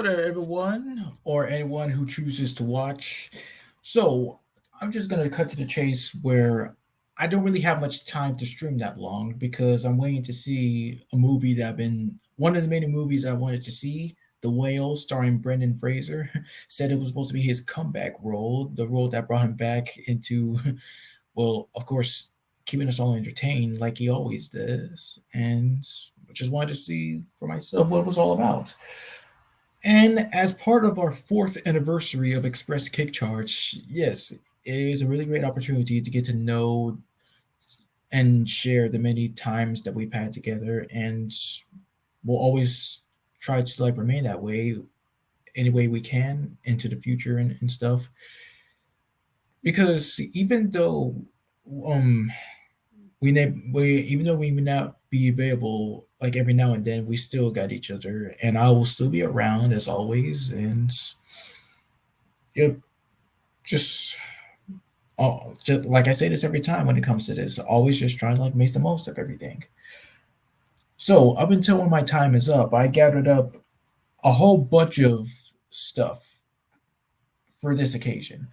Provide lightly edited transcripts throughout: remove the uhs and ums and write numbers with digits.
there, everyone, or anyone who chooses to watch. So, I'm just gonna cut to the chase where I don't really have much time to stream that long because I'm waiting to see a movie that I've been one of the many movies I wanted to see. The Whale, starring Brendan Fraser, said it was supposed to be his comeback role, the role that brought him back into, well, of course, keeping us all entertained like he always does, and just wanted to see for myself what it was all about. And as part of our fourth anniversary of Express Kick Charge, yes, it is a really great opportunity to get to know and share the many times that we've had together, and we'll always try to like remain that way any way we can into the future and stuff. Because even though um we even though we may not be available like every now and then, we still got each other, and I will still be around as always. And yep, just just like I say this every time when it comes to this, always just trying to like make the most of everything. So up until when my time is up, I gathered up a whole bunch of stuff for this occasion.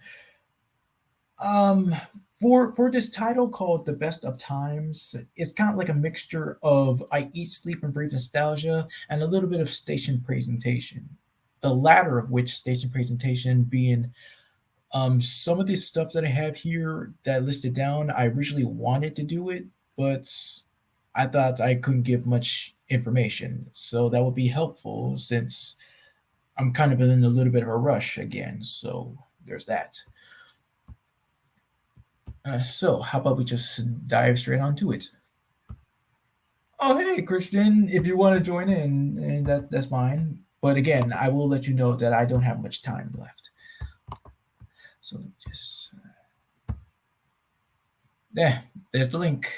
Um, for this title called "The Best of Times," it's kind of like a mixture of I eat, sleep, and breathe nostalgia, and a little bit of station presentation. The latter of which station presentation being some of this stuff that I have here that listed down. I originally wanted to do it, but I thought I couldn't give much information, so that would be helpful since I'm kind of in a little bit of a rush again. So there's that. So, how about we just dive straight onto it? Oh, hey, Christian, if you want to join in, and that's fine. But again, I will let you know that I don't have much time left. So let me just there. There's the link,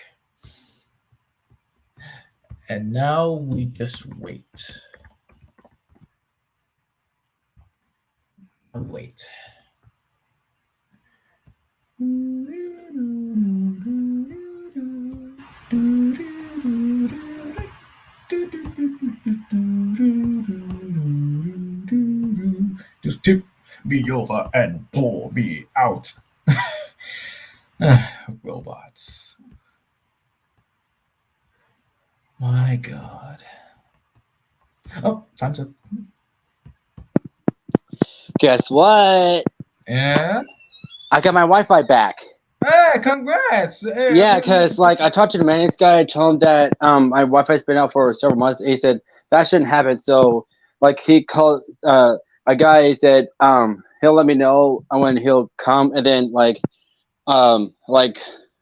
and now we just wait. Wait. Just tip me over and pull me out. Robots. My God. Oh, time's up. Guess what? Yeah. I got my Wi-Fi back. Hey, congrats. Hey, Yeah, cause like I talked to the maintenance guy, I told him that my Wi-Fi's been out for several months. And he said that shouldn't happen. So like he called a guy. He said he'll let me know when he'll come, and then like a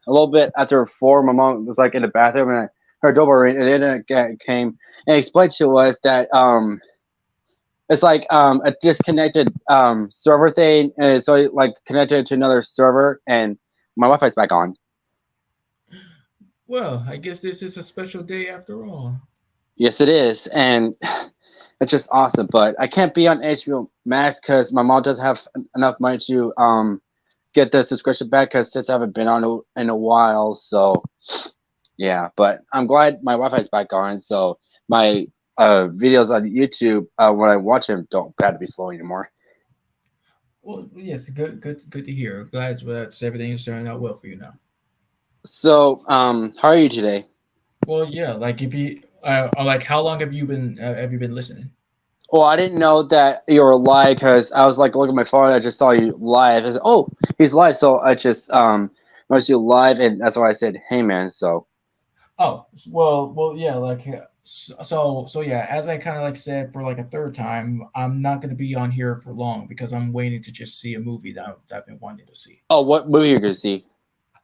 little bit after 4, my mom was like in the bathroom, and her doorbell ring, and then it came and explained to us that it's like a disconnected server thing, and so it, like connected to another server, and my Wi-Fi's back on. well, I guess this is a special day after all. Yes, it is, and it's just awesome. But I can't be on HBO Max because my mom doesn't have enough money to get the subscription back. Because since I haven't been on in a while, so yeah. But I'm glad my Wi-Fi is back on, so my videos on YouTube when I watch them don't have to be slow anymore. Well, yes, good to hear. Glad that everything is turning out well for you now. So how are you today? Well, yeah, like if you, like, how long have you been listening? Well, I didn't know that you were live because I was like looking at my phone. I just saw you live. I said, "Oh, he's live." So I just noticed you live, and that's why I said, "Hey, man." So Oh, yeah, like so yeah. As I kind of like said for like a third time, I'm not gonna be on here for long because I'm waiting to just see a movie that I've been wanting to see. oh, what movie you're gonna see?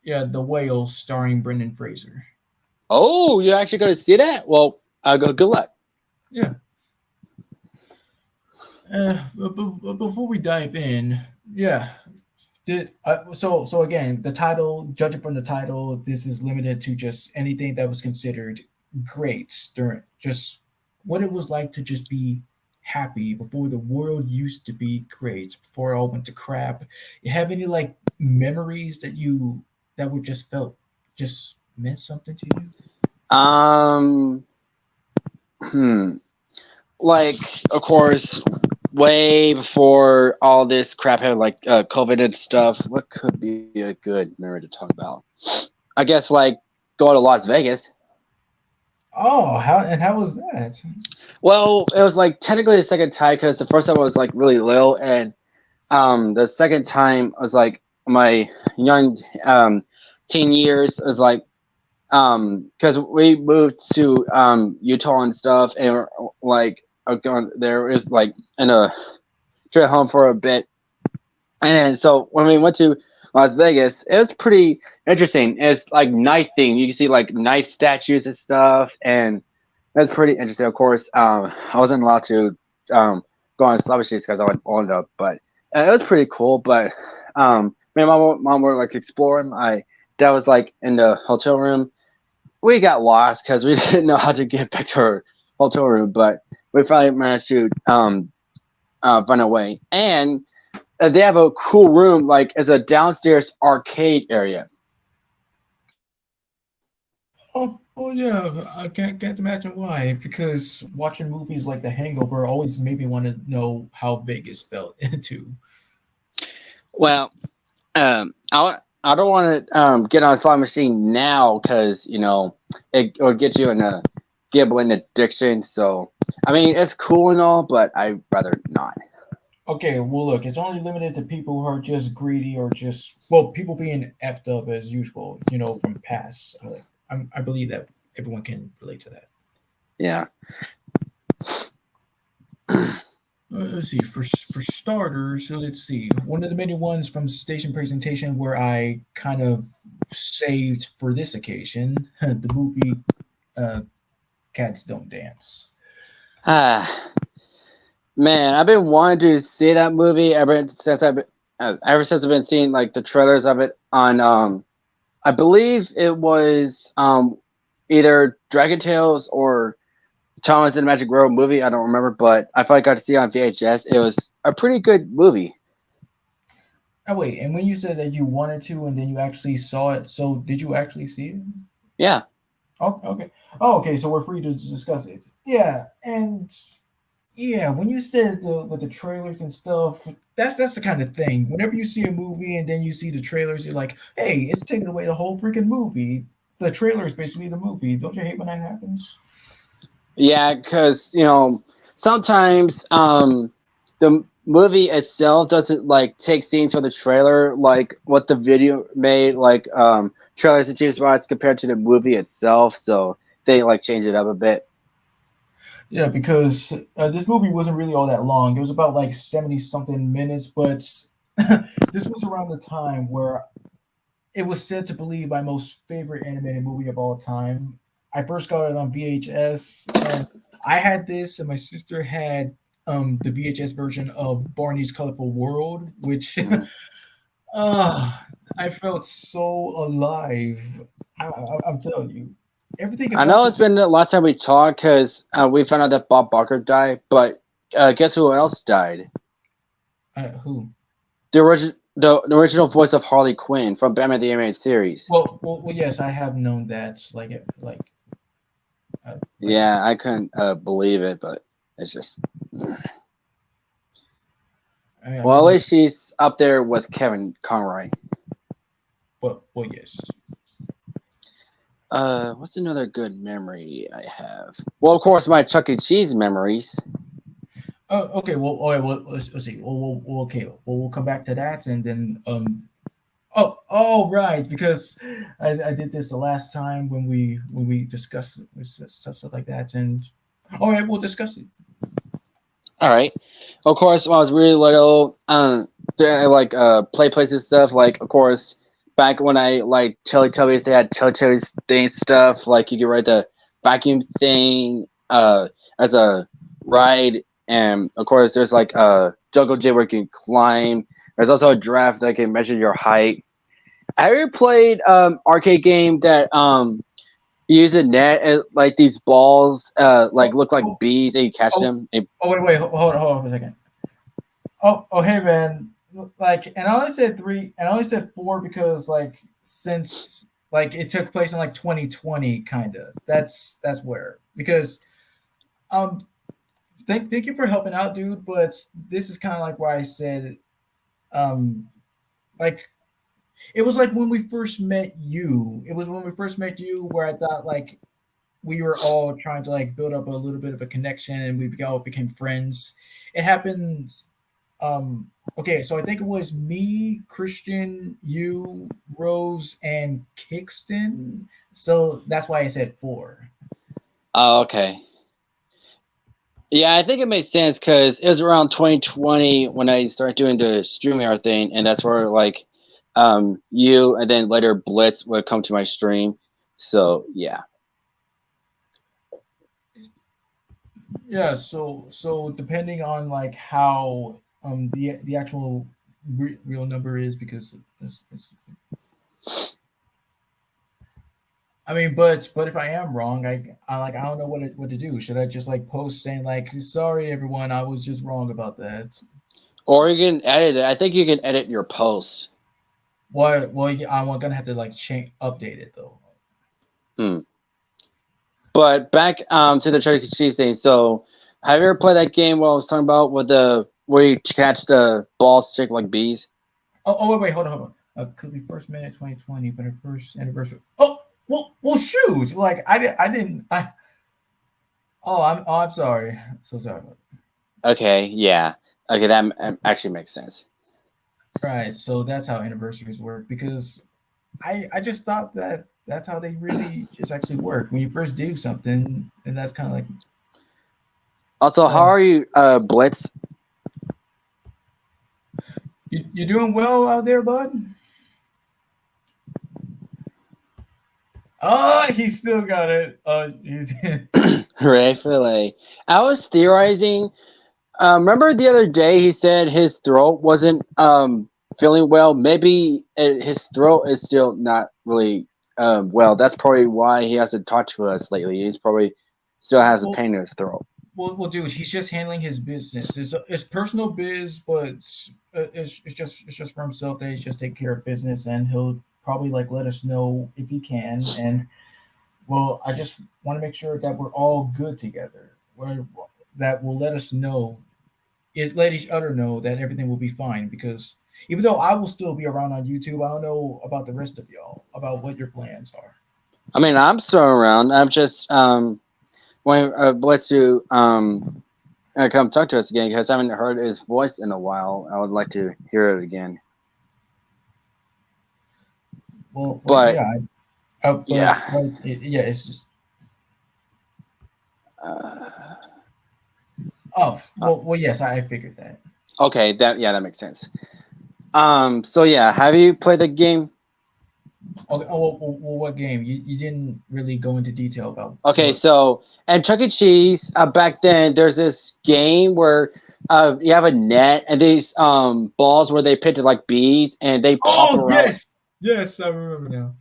Yeah, The Whale, starring Brendan Fraser. Oh, you're actually gonna see that? Well, good luck. Yeah. But before we dive in, yeah, so again, the title, judging from the title, this is limited to just anything that was considered great during just what it was like to just be happy before the world used to be great, before it all went to crap. You have any like memories that were just felt just meant something to you? Um, hmm. Like, of course. way before all this crap happened, like COVID and stuff. What could be a good memory to talk about? I guess like going to Las Vegas. Oh, how was that? Well, it was like technically the second time because the first time I was like really little, and the second time was like my young teen years. Was like because we moved to Utah and stuff, and like going there is like in a trip home for a bit. And so when we went to Las Vegas, it was pretty interesting. It's like night theme. You can see like night statues and stuff, and that's pretty interesting. Of course, I wasn't allowed to go on slumber sheets because I wasn't old enough, but it was pretty cool. But me and mom were like exploring. My dad was like in the hotel room. We got lost because we didn't know how to get back to our hotel room, but we finally managed to find a way. And they have a cool room, like it's a downstairs arcade area. Oh yeah, I can't imagine why. Because watching movies like The Hangover always made me want to know how Vegas felt into. Well, I don't want to get on a slot machine now because it will get you in a gambling addiction. So I mean, it's cool and all, but I'd rather not. Okay, well look, it's only limited to people who are just greedy or just well, people being effed up as usual. From past. Like, I believe that everyone can relate to that. Yeah. Let's see. For starters, so let's see. One of the many ones from station presentation where I kind of saved for this occasion, the movie uh, "Cats Don't Dance." Ah, man, I've been wanting to see that movie ever since I've been seeing like the trailers of it on I believe it was either Dragon Tales or Thomas and the Magic Road movie. I don't remember, but I finally got to see it on VHS. It was a pretty good movie. Oh wait, and when you said that you wanted to, and then you actually saw it, so did you actually see it? Yeah. Oh, okay. Oh, okay. So we're free to discuss it. Yeah, and yeah, when you said with the trailers and stuff, that's the kind of thing. Whenever you see a movie and then you see the trailers, you're like, hey, it's taking away the whole freaking movie. The trailer is basically the movie. Don't you hate when that happens? Yeah, because sometimes the movie itself doesn't like take scenes from the trailer like what the video made like trailers and TV spots compared to the movie itself. So they like change it up a bit. Yeah, because this movie wasn't really all that long. It was about like 70 something minutes, but this was around the time where it was said to believe my most favorite animated movie of all time. I first got it on VHS, and I had this, and my sister had the VHS version of Barney's Colorful World, which Mhm. I felt so alive. I'm telling you, everything I about know the it's been the last time we talked because we found out that Bob Barker died, but guess who else died? who. The original voice of Harley Quinn from Batman the Animated Series. Well, yes, I have known that. Like Yeah, I couldn't believe it, but it's just. I Well, at mean, least she's up there with Kevin Conroy. well, yes. What's another good memory I have? Well, of course, my Chuck E. Cheese memories. Oh, okay. Well, all right. Well, let's see. Okay. Well, we'll come back to that, and then oh, right. Because I did this the last time when we discussed stuff like that, and all right, we'll discuss it. All right. Of course, when I was really little, I like play places stuff. Like, of course, back when I like Teletubbies, they had Teletubbies thing stuff. Like, you could ride the vacuum thing as a ride, and of course, there's like a jungle gym where you can climb. There's also a draft that can measure your height. Have you ever played arcade game that you use a net and like these balls like Oh, look like oh, bees and you catch oh, them? And, wait, hold on for a second. Oh, hey, man. Like, and I only said three, and I only said four because, like, since like it took place in like 2020, kind of. That's where because um thank you for helping out, dude. But this is kind of like where I said, um, like it was like when we first met you. It was when we first met you where I thought like we were all trying to like build up a little bit of a connection and we all became friends. It happened. Um, okay, so I think it was me, Christian, you, Rose, and Kingston. So that's why I said four. Oh, okay. Yeah, I think it makes sense because it was around 2020 when I started doing the StreamYard thing, and that's where like you and then later Blitz would come to my stream. So yeah. Yeah, so depending on like how the actual real number is because I mean, but if I am wrong, I like I don't know what to do. Should I just like post saying like sorry everyone, I was just wrong about that? Or you can edit it. I think you can edit your post. Well, yeah, I'm gonna have to like change update it though. Hmm. But back to the Chuck E. Cheese thing. So have you ever played that game what I was talking about with the where you catch the balls stick like bees? Wait, hold on. Could be first minute 2020, but our first anniversary. Oh, well, shoot! Like I didn't. I'm sorry. So sorry. Okay, yeah. Okay, that actually makes sense. Right. So that's how anniversaries work because I just thought that that's how they really just actually work. When you first do something, and that's kind of like Also, how um, are you, Blitz? you're doing well out there, bud. Oh, he still got it. He's Rightfully. I was theorizing. Remember the other day he said his throat wasn't feeling well. Maybe his throat is still not really well. That's probably why he hasn't talked to us lately. He's probably still has a well, pain in his throat. dude. He's just handling his business. It's personal biz, but it's just for himself that he's just take care of business, and he'll probably like let us know if he can. And well, I just want to make sure that we're all good together. Where that will let us know it let each other know that everything will be fine because even though I will still be around on YouTube, I don't know about the rest of y'all about what your plans are. I mean, I'm still around. I'm just when Blitz to come talk to us again because I haven't heard his voice in a while. I would like to hear it again. Well, But yeah, yeah. yeah, it's just Uh, yes, I figured that. okay, that makes sense. So yeah, have you played the game? Okay, what game? You didn't really go into detail about Okay, what. so at Chuck E. Cheese, back then there's this game where you have a net and these balls where they painted like bees and they pop Oh around. yes, yes, I remember now.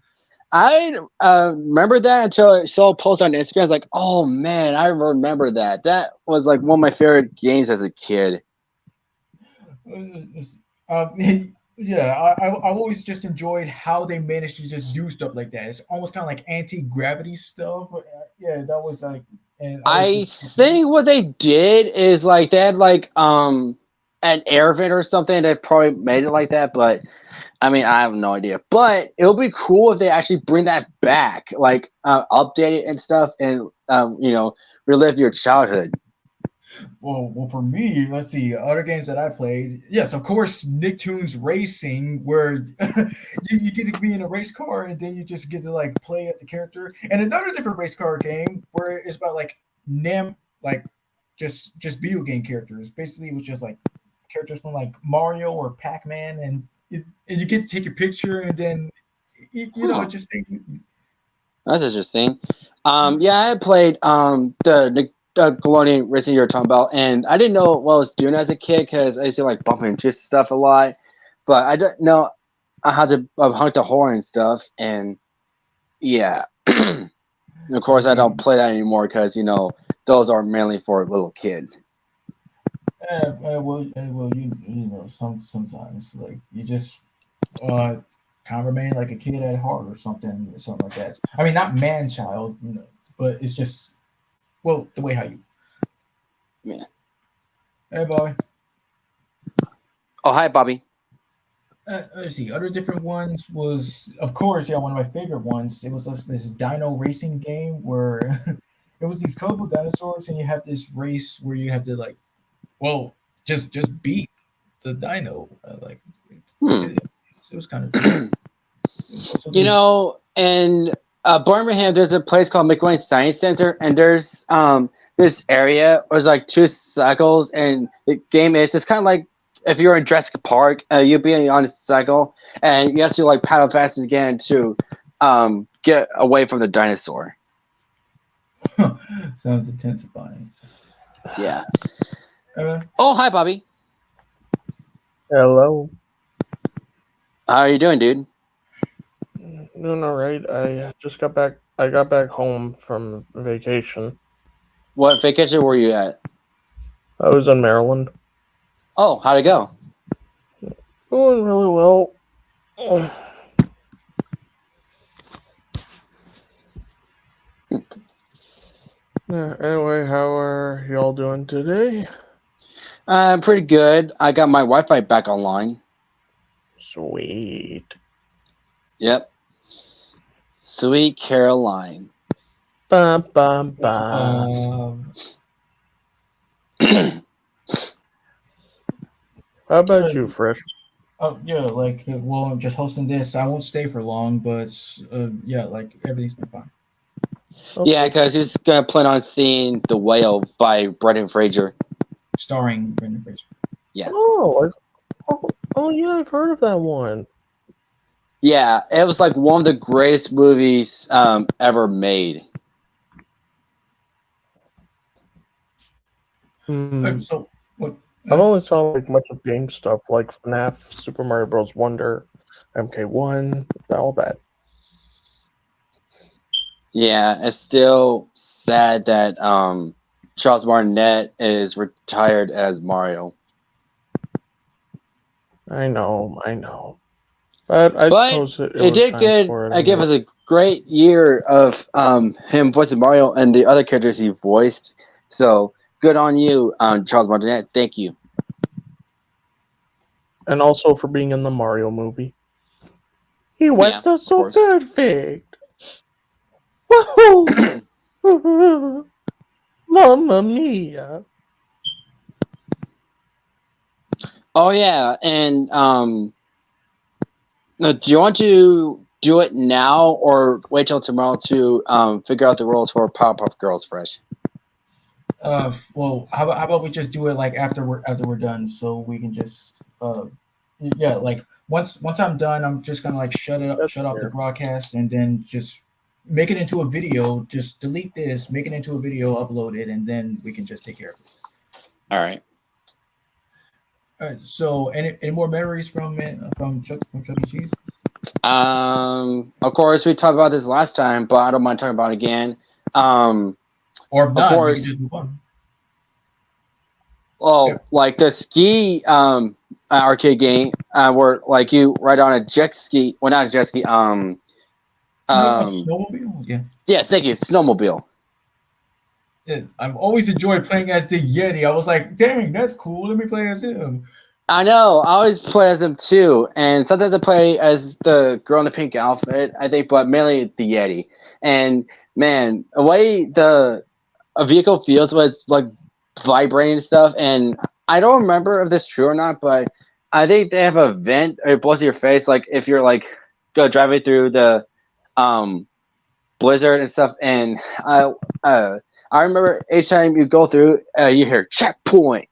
I remember that until I saw a post on Instagram. I was like, oh man, I remember that. That was like one of my favorite games as a kid. Yeah, I've always just enjoyed how they managed to just do stuff like that. It's almost kind of like anti gravity stuff. But, yeah, that was like, and I was I just think what they did is like they had like an air vent or something that probably made it like that, but I mean I have no idea. But it would be cool if they actually bring that back, like update it and stuff, and relive your childhood. well for me. Let's see other games that I played. Yes, of course, Nicktoons Racing, where you get to be in a race car and then you just get to like play as the character. And another different race car game where it's about like like just video game characters. Basically, it was just like characters from like Mario or Pac Man, and you get to take a picture and then Huh. it just takes. That's interesting. Yeah, I played the Nickelodeon Racing you were talking about, and I didn't know what I was doing as a kid because I used to like bump into stuff a lot, but I didn't know how to hunt the horn and stuff. And yeah, and of I course I don't see. play that anymore because those are mainly for little kids. You know, sometimes like you just uh kind of remain like a kid at heart or something like that. I mean, not man child, but it's just well the way how you. Yeah. Hey, boy. Oh, hi, Bobby. Let's see. Other different ones was, of course, yeah, one of my favorite ones. It was this dino racing game where it was these colorful dinosaurs, and you have this race where you have to like, well, just beat the dino. Hmm. It was kind of cool. It was also You this. know, in Birmingham, there's a place called McWayne Science Center, and there's this area where there's like two cycles, and the game is it's kind of like if you're in Jurassic Park, you'd be on a cycle, and you have to like paddle fast as you can to get away from the dinosaur. Sounds intensifying. Yeah. Uh, Oh, hi, Bobby. Hello. How are you doing, dude? Doing all right. I just got back. I got back home from vacation. What vacation were you at? I was in Maryland. Oh, how'd it go? Doing really well. Yeah, anyway, how are y'all doing today? Pretty good. I got my Wi-Fi back online. Sweet. Yep. Sweet Caroline. Ba ba ba. um, How about you, Fresh? oh yeah, well, I'm just hosting this. I won't stay for long, but yeah, like everything's been fine. Yeah, Okay. because he's gonna plan on seeing The Whale by Brendan Fraser. Starring Brendan Fraser. Yeah. Oh yeah, I've heard of that one. Yeah, it was like one of the greatest movies ever made. Hmm. So what? I've only saw like much of game stuff like FNAF, Super Mario Bros. Wonder, MK1, all that. Yeah, it's still sad that Charles Martinet is retired as Mario. I know. But I But suppose it it was did time good. for a I give new. us a great year of him voicing Mario and the other characters he voiced. So good on you, Charles Martinet. Thank you. And also for being in the Mario movie. He Yeah, was of so course. perfect. Woohoo! Mamma mia. Oh yeah, and do you want to do it now or wait till tomorrow to figure out the rules for Powerpuff Girls Fresh? Well, how about we just do it like after we're done, so we can just yeah, like once I'm done, I'm just gonna like That's shut off the fair. broadcast, and then just make it into a video. Just delete this, make it into a video, upload it, and then we can just take care of it. All right. All right. So, any more memories from it from Chuck E. Cheese? Of course, we talked about this last time, but I don't mind talking about it again. Um, Or if of not, we can course, just move on. Yeah. oh, like the ski arcade game, where like you ride on a jet ski. Well, not a jet ski. A Um, snowmobile. Yeah. yeah, thank you, snowmobile. Yes. I've always enjoyed playing as the Yeti. I was like, dang, that's cool. Let me play as him. I know. I always play as them too, and sometimes I play as the girl in the pink outfit. I think, but mainly the Yeti. And man, the way the a vehicle feels with like vibrating and stuff, and I don't remember if this is true or not, but I think they have a vent or it blows in your face, like if you're like go driving through the um blizzard and stuff. And uh I remember each time you go through, you hear checkpoint.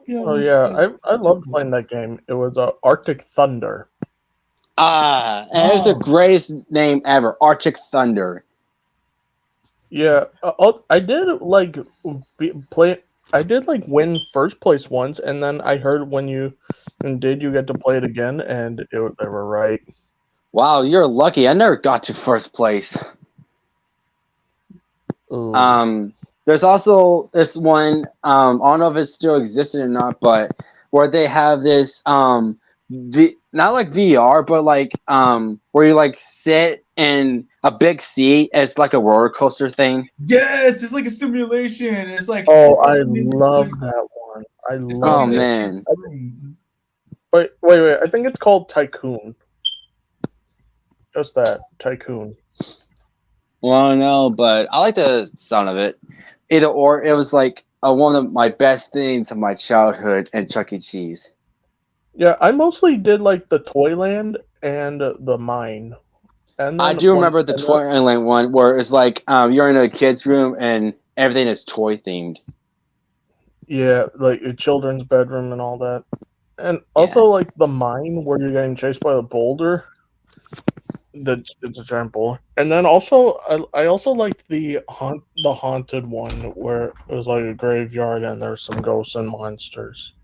Yeah, Oh yeah, I it's a loved cool. playing that game. It was Arctic Thunder. Ah, and it was the Oh, greatest name ever, Arctic Thunder. Yeah, I did like play. I did like win first place once, and then I heard when you did, you get to play it again, and they were right. Wow, you're lucky. I never got to first place. Ooh. There's also this one. I don't know if it still existed or not, but where they have this not like VR, but like where you like sit and a big sea. It's like a roller coaster thing. Yes, it's like a simulation. It's like Oh, all I the love neighborhoods, that one. I Oh love especially the it. escape man. room. Wait. I think it's called Tycoon. Just that Tycoon. Well, no, but I like the sound of it. Either or, it was like one of my best things of my childhood and Chuck E. Cheese. Yeah, I mostly did like the Toyland and the Mine, and I then do one. remember the And then, Toyland one where it's like you're in a kid's room and everything is toy themed. yeah, like a children's bedroom and all that, and Yeah. also like the Mine where you're getting chased by the boulder. It's a giant boulder, and then also I also liked the haunted one where it was like a graveyard and there's some ghosts and monsters.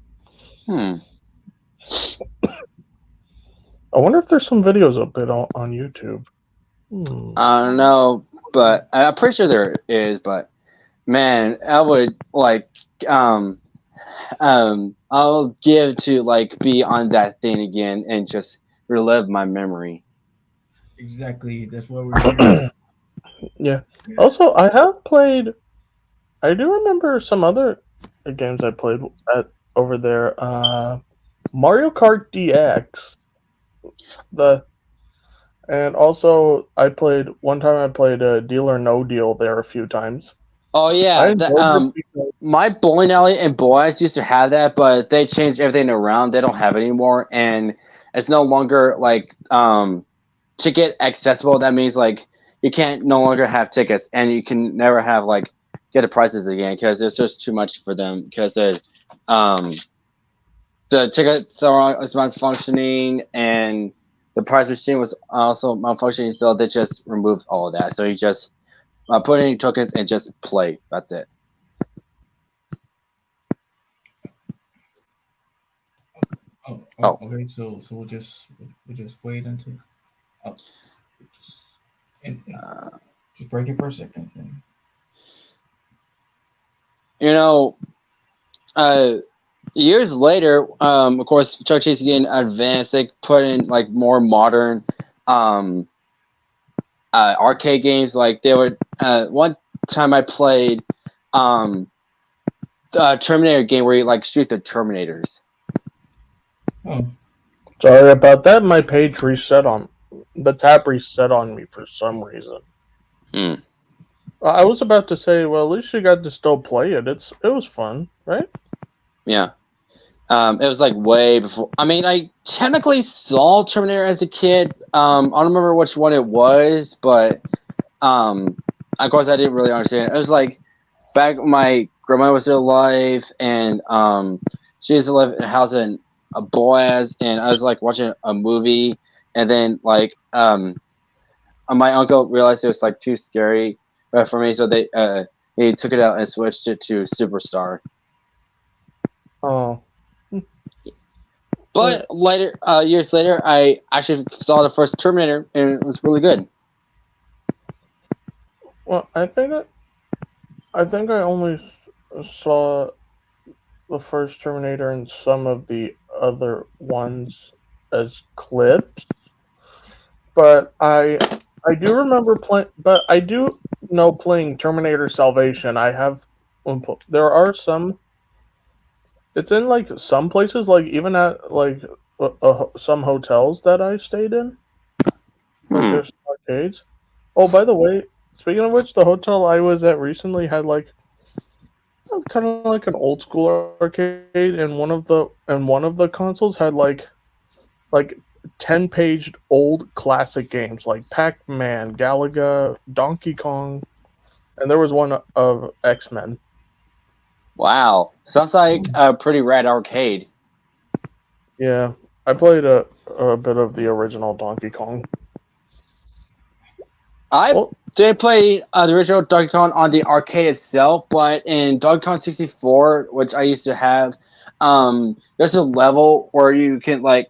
Hmm. I wonder if there's some videos of it on YouTube. Hmm. I don't know, but I'm pretty sure there is. But man, I would like I'll give to like be on that thing again and just relive my memory. Exactly. That's why we're here. Yeah. Also, I have played. I do remember some other games I played at over there. Mario Kart DX. The and also I played one time. I played Deal or No Deal there a few times. Oh I yeah, enjoyed it because my bowling alley and boys used to have that, but they changed everything around. They don't have it anymore, and it's no longer like ticket accessible. That means like you can't no longer have tickets, and you can never have like get the prices again because it's just too much for them because um the tickets are is malfunctioning and the price machine was also malfunctioning. So they just removed all of that. So you just put in tokens and just play. That's it. Oh. Okay. So we'll just wait until oh, just and Uh, just break it for a second. you know, uh, years later, of course, Chuck E. Cheese getting advanced. They put in like more modern um, arcade games. Like they would. One time I played um, a Terminator game where you like shoot the Terminators. Oh, sorry about that. My page reset on the tab reset on me for some reason. Hmm. I was about to say, well, at least you got to still play it. It was fun, right? Yeah. It was like way before. I mean, I technically saw Terminator as a kid. I don't remember which one it was, but um, of course, I didn't really understand. It was like back when my grandma was still alive, and she used to live in a house in Boaz, and I was like watching a movie, and then like my uncle realized it was like too scary for me, so he took it out and switched it to Superstar. Oh, yeah. But later, years later, I actually saw the first Terminator, and it was really good. Well, I think I only saw the first Terminator and some of the other ones as clips, but I do remember playing. But I do know playing Terminator Salvation. I have there are some. It's in like some places, like even at like some hotels that I stayed in. Like Hmm. there's arcades. Oh, by the way, speaking of which, the hotel I was at recently had like kind of like an old school arcade, and one of the consoles had like 10-paged old classic games like Pac-Man, Galaga, Donkey Kong, and there was one of X-Men. Wow, sounds like a pretty rad arcade. Yeah, I played a bit of the original Donkey Kong. I Well, did play the original Donkey Kong on the arcade itself, but in Donkey Kong 64, which I used to have, there's a level where you can like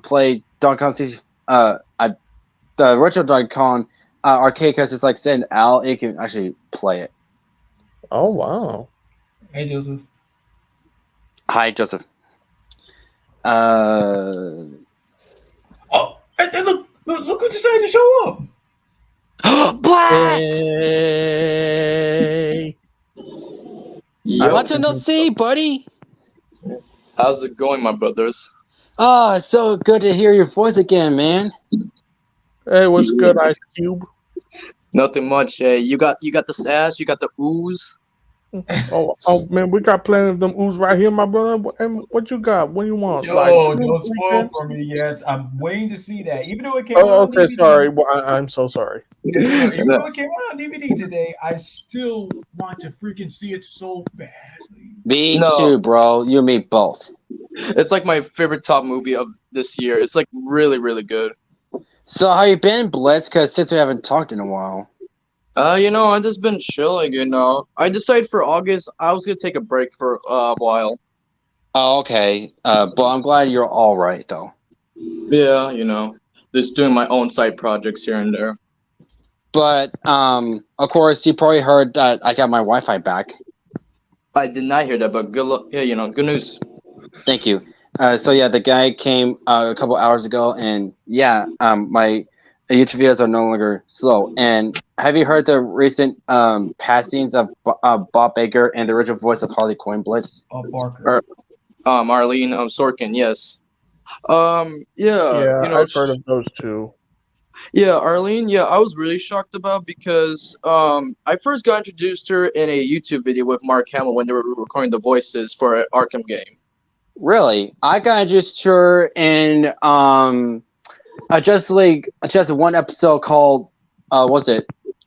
play Donkey Kong 60, the original Donkey Kong arcade because it's like sitting out. You can actually play it. oh wow. hey Joseph. Hi, Joseph. Uh, Oh, hey, look who decided to show up. Blacks! Hey. I I want hope to you know, do. see, buddy. How's it going, my brothers? Oh, it's so good to hear your voice again, man. Hey, what's good, Ice Cube? Nothing much. You got the sash, you got the ooze. Oh, man, we got plenty of them ooze right here, my brother. What you got? What do you want? Like Yo, two, don't three spoil cans? for me yet. I'm waiting to see that. Even though it came out Oh, on okay, DVD, sorry. Well, I'm so sorry. even though it came out on DVD today, I still want to freaking see it so badly. Me No, too, bro. You and me both. it's like my favorite top movie of this year. It's like really, really good. So, how you been, Blitz? Because since we haven't talked in a while. I just been chilling. I decided for August I was gonna take a break for a while. Oh, okay. But I'm glad you're all right, though. Yeah, just doing my own side projects here and there. But, of course, you probably heard that I got my Wi-Fi back. I did not hear that, but good luck. Yeah, good news. Thank you. So yeah, the guy came a couple hours ago, and yeah, my YouTube videos are no longer slow. And have you heard the recent passings of Bob Baker and the original voice of Harley Quinn, Blitz? Barker. Arlene Sorkin, yes. Yeah, I've heard of those two. Yeah, Arlene, yeah, I was really shocked about because I first got introduced to her in a YouTube video with Mark Hamill when they were recording the voices for an Arkham game. Really, I got just sure in just one episode called what's it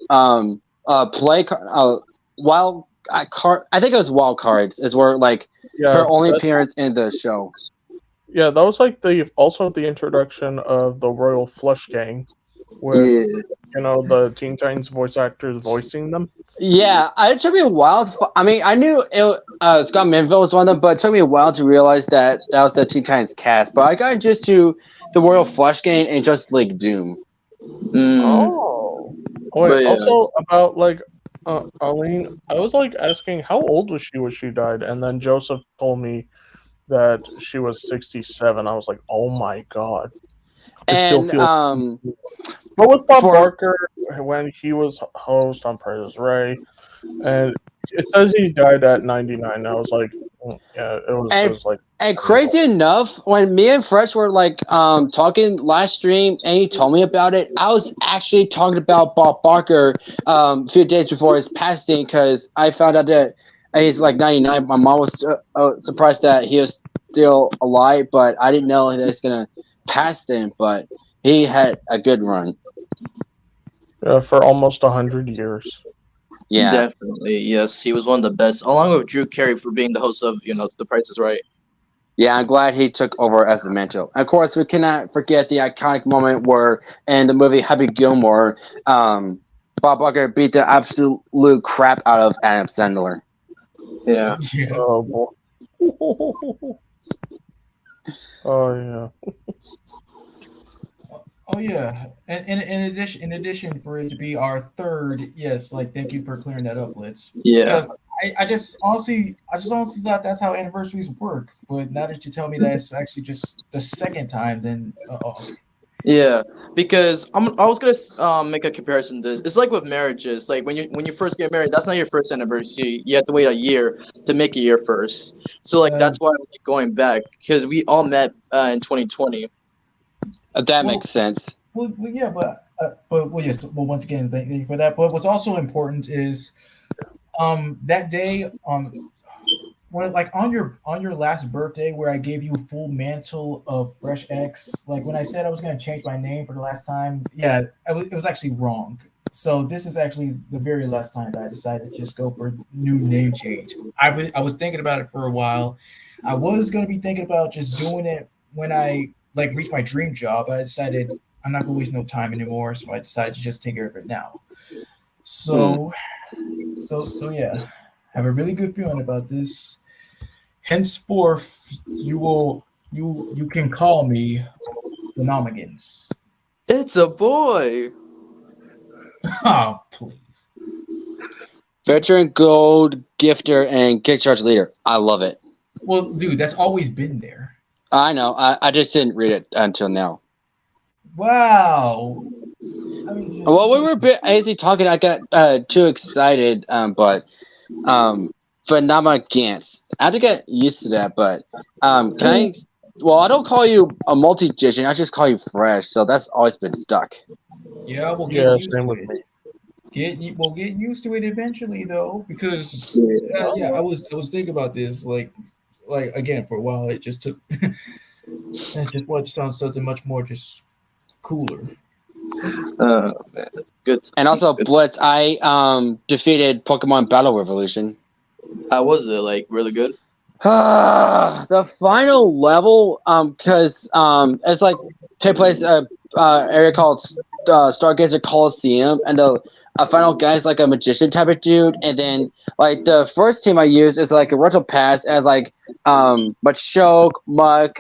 wild card. I think it was Wild Cards is where like Yeah, her only appearance in the show. yeah, that was like the introduction of the Royal Flush Gang, with the Teen Titans voice actors voicing them. Yeah, it took me a while. I mean, I knew Scott Manville was one of them, but it took me a while to realize that was the Teen Titans cast. But I got just to the Royal Flush Gang and Justice League Doom. Oh, wait. But yeah, Also about like Arlene, I was like asking how old was she when she died, and then Joseph told me that she was 67. I was like, oh my god. It still And feels. But with Bob Barker, when he was host on Price is Right, and it says he died at 99. I was like, yeah, it was like. And crazy enough, when me and Fresh were like talking last stream, and he told me about it, I was actually talking about Bob Barker a few days before his passing because I found out that he's like 99. My mom was surprised that he was still alive, but I didn't know that he's gonna pass then. But he had a good run. For almost 100 years. Yeah, definitely. Yes, he was one of the best, along with Drew Carey for being the host of The Price is Right. Yeah, I'm glad he took over as the mantle. Of course, we cannot forget the iconic moment where in the movie Happy Gilmore, Bob Barker beat the absolute crap out of Adam Sandler. Yeah. Oh boy. Oh yeah. Oh yeah, and in addition for it to be our third, yes, like thank you for clearing that up, Blitz. Yeah. Because I just honestly thought that's how anniversaries work. But now that you tell me that it's actually just the second time, then Yeah, because I was gonna make a comparison to this. It's like with marriages. Like when you first get married, that's not your first anniversary. You have to wait a year to make a year first. So like that's why we keep going back because we all met in 2020. That makes sense. Well, yeah, but yes. Well, once again, thank you for that. But what's also important is, that day, when like on your last birthday, where I gave you a full mantle of Fresh X. Like when I said I was gonna change my name for the last time, yeah, it was actually wrong. So this is actually the very last time that I decided to just go for a new name change. I was thinking about it for a while. I was gonna be thinking about just doing it when I like reach my dream job, but I decided I'm not gonna waste no time anymore, so I decided to just take care of it now. So yeah, have a really good feeling about this. Henceforth, you can call me PHENOMaGance. It's a boy. Oh, please. Veteran Gold Gifter and Kickstarter leader. I love it. Well, dude, that's always been there. I know. I just didn't read it until now. Wow. I mean, just Well, we were a bit easy talking. I got too excited. But PHENOMaGance. I have to get used to that. But can I? Well, I don't call you a multi-digit. I just call you Fresh. So that's always been stuck. yeah, we'll get Yeah, used same to with it. me. We'll get used to it eventually, though, because Yeah. yeah, I was thinking about this, like again, for a while it just took. I just wanted to sound something much more just cooler. Man. Good And times. also, Good. Blitz. I defeated Pokemon Battle Revolution. How was it? Like really good? The final level, because it's like take place area called Stargazer Coliseum, and the final guy is like a magician type of dude, and then like the first team I use is like a rental pass as like Machoke, Muck,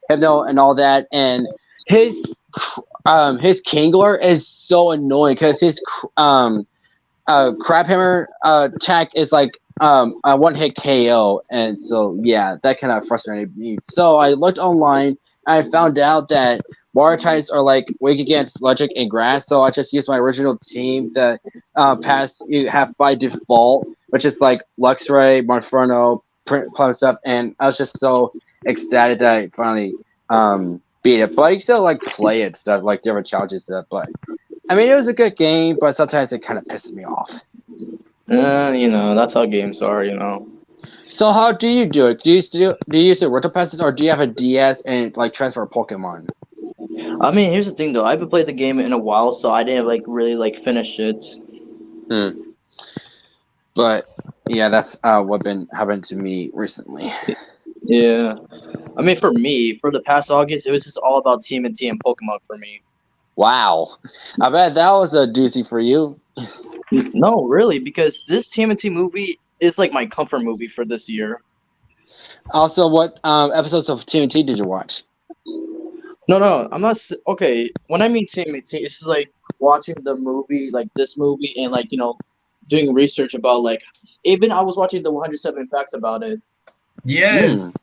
Hypno, and all that, and his Kingler is so annoying because his Crab Hammer attack is like a one hit KO, and so yeah, that kind of frustrated me. So I looked online and I found out that water types are like weak against electric and grass. So I just used my original team that pass you have by default, which is like Luxray, Monferno, Plum stuff, and I was just so ecstatic that I finally beat it. But I still like play it stuff like different challenges stuff, but. I mean, it was a good game, but sometimes it kind of pisses me off. That's how games are. So, how do you do it? Do you use the rental passes, or do you have a DS and like transfer Pokemon? I mean, here's the thing though. I haven't played the game in a while, so I didn't like really like finish it. But yeah, that's what been happened to me recently. Yeah. I mean, for me, for the past August, it was just all about TMNT and Pokemon for me. Wow, I bet that was a doozy for you. No, really, because this TMNT movie is like my comfort movie for this year. Also, what episodes of TNT did you watch? No, I'm not. Okay, when I mean TMNT, it's just like watching the movie, like this movie, and like doing research about like even I was watching the 107 facts about it. Yes.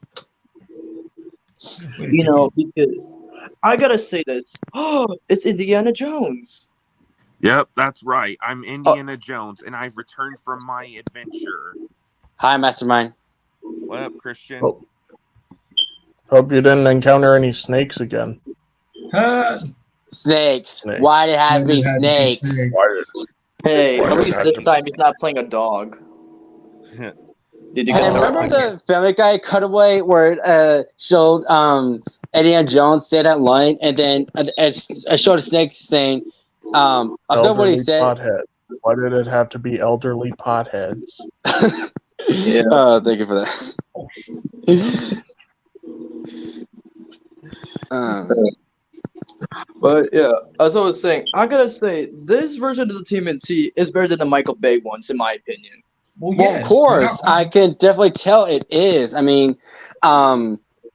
Wait a second. Because I gotta say this. Oh, it's Indiana Jones. Yep, that's right. I'm Indiana Jones, and I've returned from my adventure. Hi, Mastermind. What up, Christian? Oh. Hope you didn't encounter any snakes again. Snakes. Why did it have to be snakes? Hey, Why at did it least have this to be time he's not playing a dog. Did you Hey, get that? remember the Family Guy cutaway where it showed Indiana Jones say that line, and then it showed a snake saying, I forgot what he Elderly said. potheads. Why did it have to be elderly potheads? Yeah. Thank you for that. But yeah, as I was saying, I gotta say this version of the TMNT is better than the Michael Bay ones, in my opinion. Well, Well, of yes. course, I can definitely tell it is. I mean, I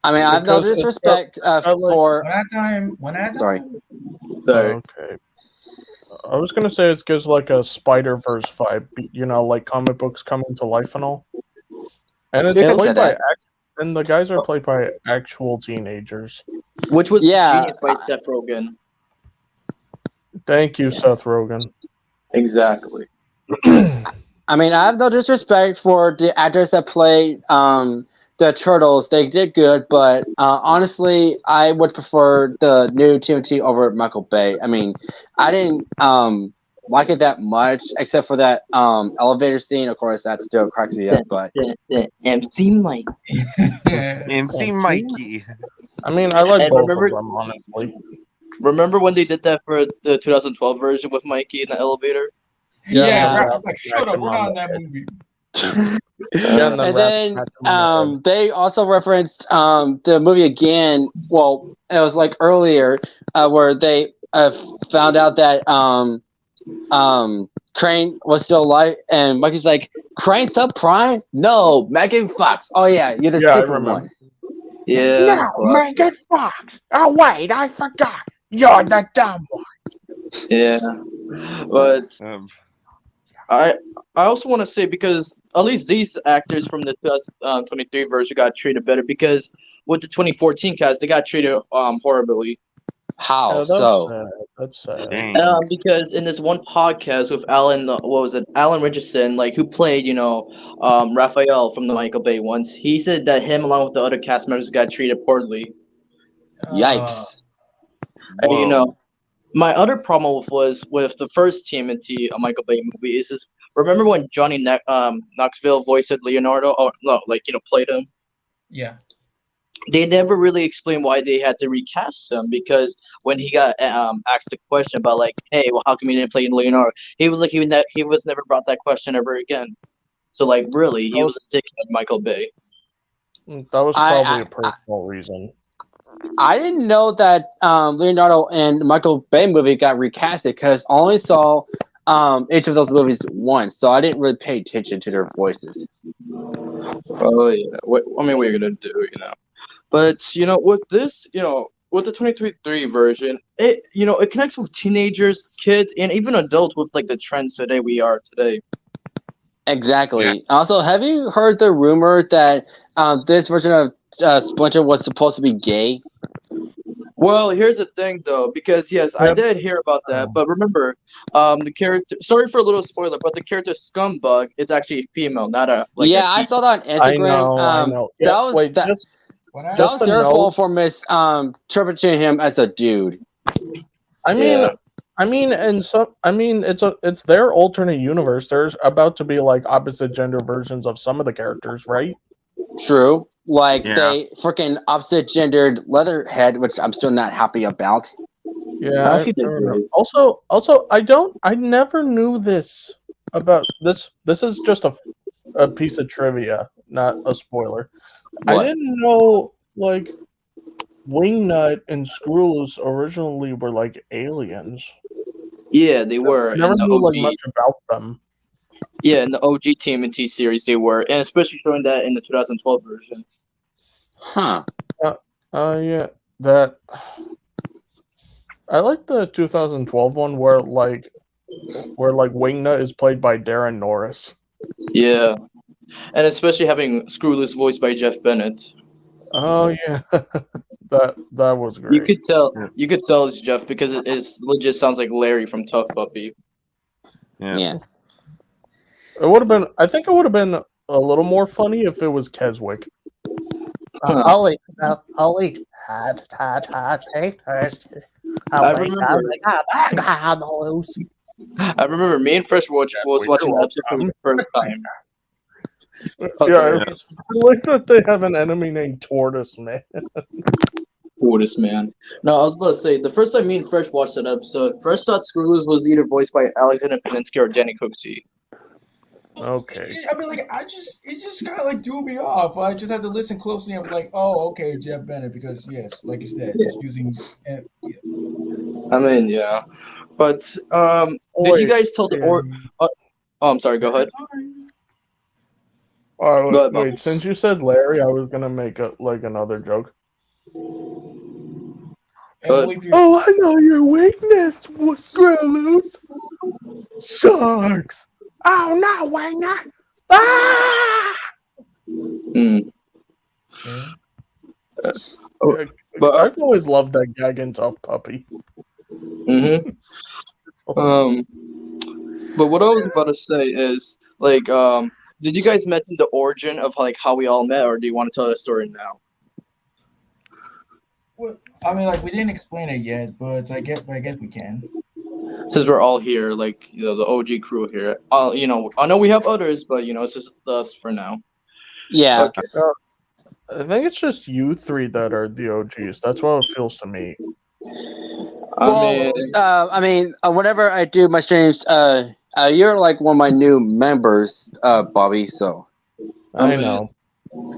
have no Because it's disrespect for. When I Sorry. Sorry. Okay. I was gonna say it gives like a Spider-Verse vibe, like comic books coming to life and all. And it's You can say played by that. and the guys are played by actual teenagers. Which was Yeah. genius by Seth Rogen. Thank you, Seth Rogen. Exactly. I mean, I have no disrespect for the actors that played the Turtles. They did good, but honestly, I would prefer the new TMT over Michael Bay. I mean, I didn't like it that much, except for that elevator scene. Of course, that still cracks me up. But MC Mike. And see Mikey. I mean, I like And both remember- of them, honestly. Remember when they did that for the 2012 version with Mikey in the elevator? Yeah, Yeah. Raph was like, shut up, we're not in that movie. Yeah, and then they also referenced the movie again. Well, it was like earlier where they found out that Crane was still alive, and Mikey's like, "Crane subprime? No, Megan Fox. Oh yeah, you're the Yeah, I stupid remember. one." Yeah. Megan Fox. Oh wait, I forgot. You're the dumb one. Yeah. But Um, I also want to say, because at least these actors from the 2023 version got treated better, because with the 2014 cast they got treated horribly. How Yeah, that's so? sad. That's sad. Dang. Because in this one podcast with Alan, what was it, Alan Richardson, like who played, Raphael from the Michael Bay ones, he said that him along with the other cast members got treated poorly. Uh, Yikes! And Whoa. my other problem was with the first TMNT Michael Bay movie is this. Remember when Knoxville voiced Leonardo, or no, played him? yeah. They never really explained why they had to recast him because when he got asked a question about like, hey, well, how come you didn't play Leonardo? He was like he was never brought that question ever again. So like, really, That he was, was a dickhead, Michael Bay. that was probably I a personal reason. I didn't know that Leonardo and Michael Bay movie got recasted because I only saw each of those movies once, so I didn't really pay attention to their voices. Oh yeah, what I mean, what are you gonna do, But with this, with the 2023 version, it connects with teenagers, kids, and even adults with like the trends today we are today. Exactly. Yeah. Also, have you heard the rumor that this version of Splinter was supposed to be gay? Well, here's the thing though, because yes, I Yep. did hear about that, but remember, the character. Sorry for a little spoiler, but the character Scumbug is actually female, not a a Yeah, I he. saw that on I Instagram. know, I know. Yeah, That was wait, that. What That just was to happened? their know. fault for interpreting him as a dude. I mean, Yeah. it's their alternate universe. There's about to be like opposite gender versions of some of the characters, right? True. Like Yeah. they freaking opposite gendered Leatherhead, which I'm still not happy about. Yeah, I I actually did don't know. great. Also, I never knew this about this. This is just a piece of trivia, not a spoiler. I What? didn't know like Wingnut and Screwloose originally were like aliens. Yeah, they were I never in the knew like OG. much about them. Yeah, in the OG TMNT series, they were, and especially showing that in the 2012 version. Huh. Yeah, that I like the 2012 one where Wingnut is played by Darren Norris. Yeah, and especially having Screwloose voiced by Jeff Bennett. Oh yeah, that was You great. could tell. Yeah. You could tell it's Jeff because it is legit sounds like Larry from Tough Puppy. Yeah. Yeah. It would have been. I think it would have been a little more funny if it was Keswick. Huh. Ollie, had I remember. I remember me and Fresh was watching the episode for the first time. Yeah, Yeah. I like that they have an enemy named Tortoise Man. Otis, man. No, I was about to say the first time me and Fresh watched that episode, Fresh thought Screwloose was either voiced by Alexander Peninsky or Danny Cooksey. Okay. I mean, like, it just kind of like threw me off. I just had to listen closely. I was like, oh, okay, Jeff Bennett, because yes, like you said, just using. I mean, yeah, but did you guys tell the or? Oh, I'm sorry. Go ahead. Go ahead, Bob. Wait, since you said Larry, I was gonna make another joke. Oh, I know your weakness, Screwloose. Sharks. Oh no, Wayne! Ah! Mm. But I've always loved that gag in Tough Puppy. mm-hmm. But what I was about to say is like did you guys mention the origin of like how we all met, or do you want to tell the story now? Well, I mean, like we didn't explain it yet, but I guess we can. Since we're all here, like the OG crew here. I know we have others, but it's just us for now. Yeah. Okay. I think it's just you three that are the OGs. That's what it feels to me. I mean, whenever I do my streams, you're like one of my new members, Bobby. So I know.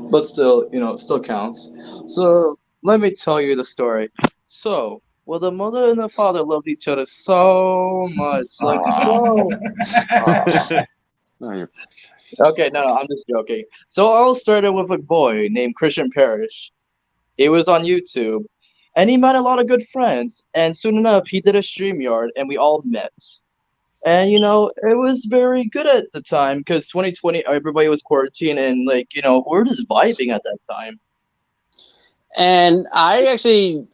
But still, it still counts. So let me tell you the story. So, well, the mother and the father loved each other so much, like so. Okay, no, I'm just joking. So it all started with a boy named Christian Parrish. He was on YouTube, and he met a lot of good friends. And soon enough, he did a StreamYard, and we all met. And it was very good at the time because 2020, everybody was quarantined, and we're just vibing at that time. And I actually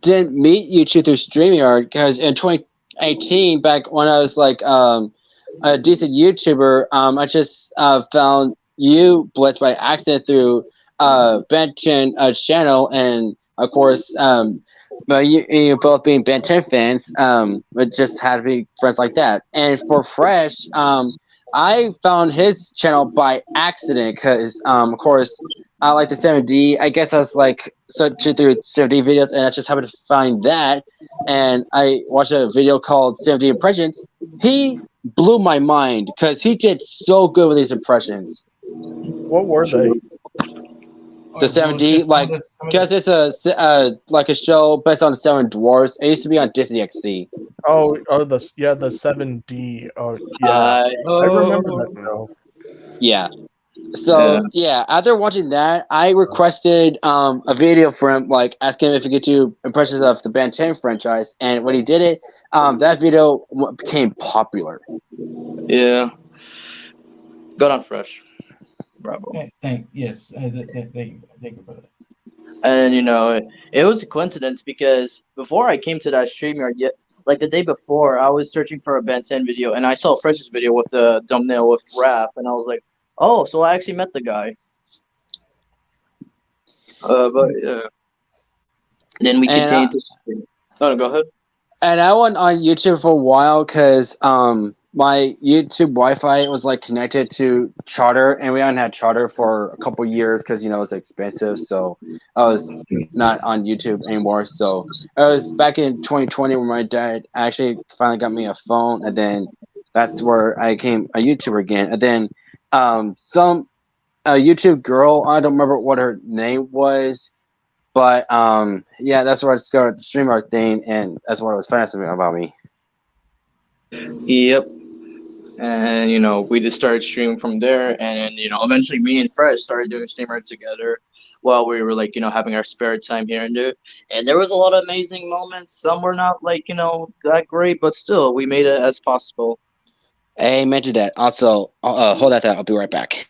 didn't meet you two through StreamYard because in 2018, back when I was like a decent YouTuber, I just found you Blitz by accident through Ben 10 channel, and of course, but you both being Ben 10 fans, it just had to be friends like that. And for Fresh, I found his channel by accident because, of course, I like the 7D. I guess I was like searching through 7D videos, and I just happened to find that. And I watched a video called 7D Impressions. He blew my mind because he did so good with these impressions. What were they? The 7D, like, because it's a like a show based on the Seven Dwarfs. It used to be on Disney XD. Oh, the 7D. Oh, yeah. I remember that show. Yeah. So yeah, after watching that, I requested a video from him, like asking him if he could do impressions of the Ben 10 franchise, and when he did it, that video became popular. Yeah. Got on Fresh. Bravo. Yes, thank you for that. And it was a coincidence because before I came to that StreamYard, yet like the day before, I was searching for a Ben 10 video and I saw Fresh's video with the thumbnail with rap, and I was like, oh, so I actually met the guy. But then we And continued to stream. Oh, no, go ahead. And I went on YouTube for a while because my YouTube Wi-Fi was like connected to Charter, and we haven't had Charter for a couple years because it's expensive. So I was not on YouTube anymore. So it was back in 2020 when my dad actually finally got me a phone, and then that's where I became a YouTuber again. And then some YouTube girl, I don't remember what her name was. But yeah, that's where I discovered the StreamYard thing, and that's what was fascinating about me. Yep. And we just started streaming from there, and then eventually me and Fresh started doing streamer together while we were like having our spare time here and there. And there was a lot of amazing moments. Some were not like that great, but still we made it as possible. Amen to that. Also, hold that thought. I'll be right back.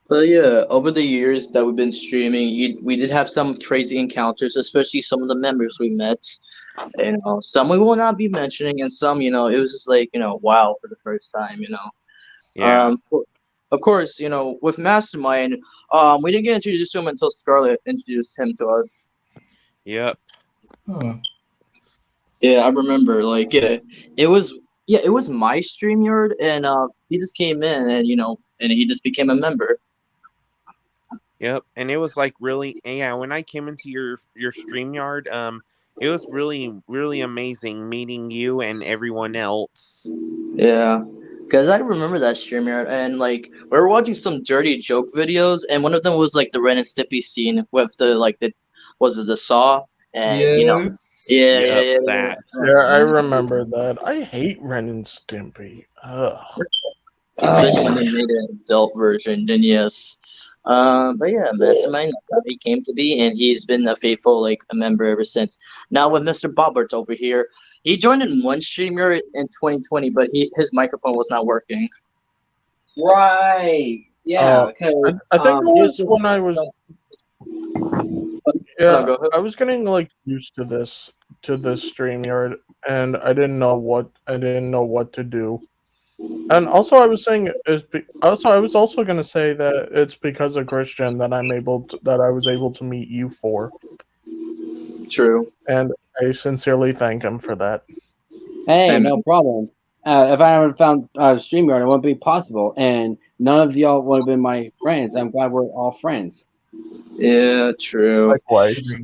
But yeah, over the years that we've been streaming, we did have some crazy encounters, especially some of the members we met. Some we will not be mentioning, and some, it was just like, wow for the first time. Yeah. Of course, with Mastermind, we didn't get introduced to him until Scarlett introduced him to us. Yep. Huh. Yeah, I remember. Like, it was my StreamYard, and he just came in, and he just became a member. Yep. And it was like really, yeah, when I came into your StreamYard, it was really, really amazing meeting you and everyone else. Yeah, because I remember that StreamYard, and like we were watching some dirty joke videos, and one of them was like the Ren and Stimpy scene with the saw, and Yes. Yep, that. Yeah, I remember that. I hate Ren and Stimpy. Ugh. especially when they made an adult version. Then yes, but yeah, Mastermind, that's how he came to be, and he's been a faithful a member ever since. Now with Mr. Bobbert over here, he joined in one StreamYard in 2020, but his microphone was not working. Right. Yeah. Because I think it was when I was. Yeah, No, go ahead. I was getting like used to this StreamYard, and I didn't know what to do. And also, I was saying I was also going to say that it's because of Christian that I was able to meet you for, True. and I sincerely thank him for that. Hey, no problem. If I hadn't found StreamYard, it wouldn't be possible, and none of y'all would have been my friends. I'm glad we're all friends. Yeah, true. Likewise.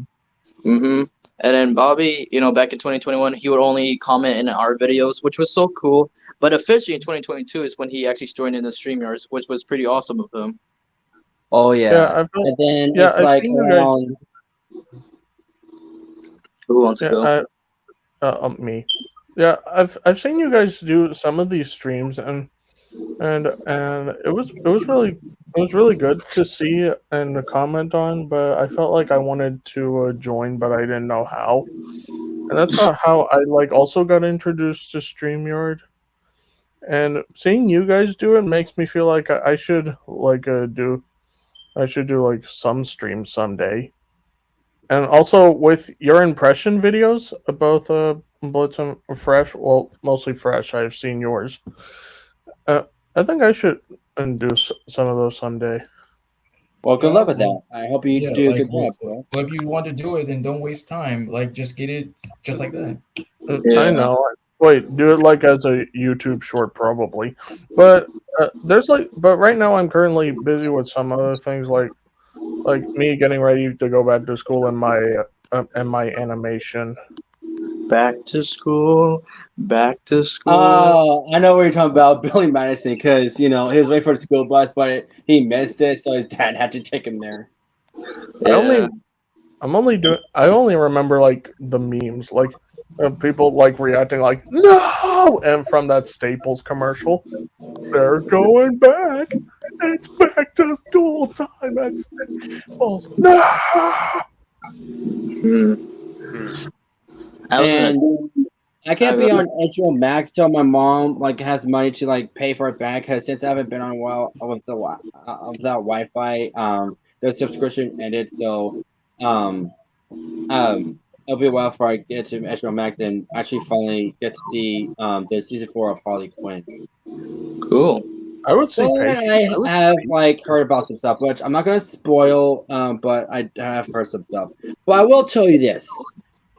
And then Bobby, back in 2021, he would only comment in our videos, which was so cool. But officially in 2022 is when he actually joined in the StreamYards, which was pretty awesome of him. Oh yeah. Yeah, And then yeah, it's I've like seen you guys. around. Who wants to go? Me. Yeah, I've seen you guys do some of these streams, and it was really good to see and to comment on. But I felt like I wanted to join, but I didn't know how. And that's not how I also got introduced to StreamYard. And seeing you guys do it makes me feel like I should do I should do like some streams someday. And also with your impression videos of both Blitz and Fresh, well, mostly Fresh. I've seen yours. I think I should do some of those someday. Well, good Yeah, luck with that. I hope you yeah. do a Like, good job, bro. well, if you want to do it, then don't waste time. Like, just get it just like that. I Yeah. know. Wait, do it like as a YouTube short, probably. But but right now I'm currently busy with some other things, like me getting ready to go back to school and my animation. Back to school. Back to school. Oh, I know what you're talking about, Billy Madison, because he was waiting for the school bus, but he missed it, so his dad had to take him there. Yeah. I only remember like the memes, like people like reacting like no, and from that Staples commercial, they're going back. It's back to school time at Staples. No. Hmm. I was in And I can't I be was- on HBO Max till my mom has money to pay for it back. Because since I haven't been on a while without Wi-Fi, the subscription ended. So, it'll be a while before I get to HBO Max and actually finally get to see the season 4 of Harley Quinn. cool. I would say Well, patient. I have heard about some stuff, which I'm not gonna spoil. But I have heard some stuff. But I will tell you this: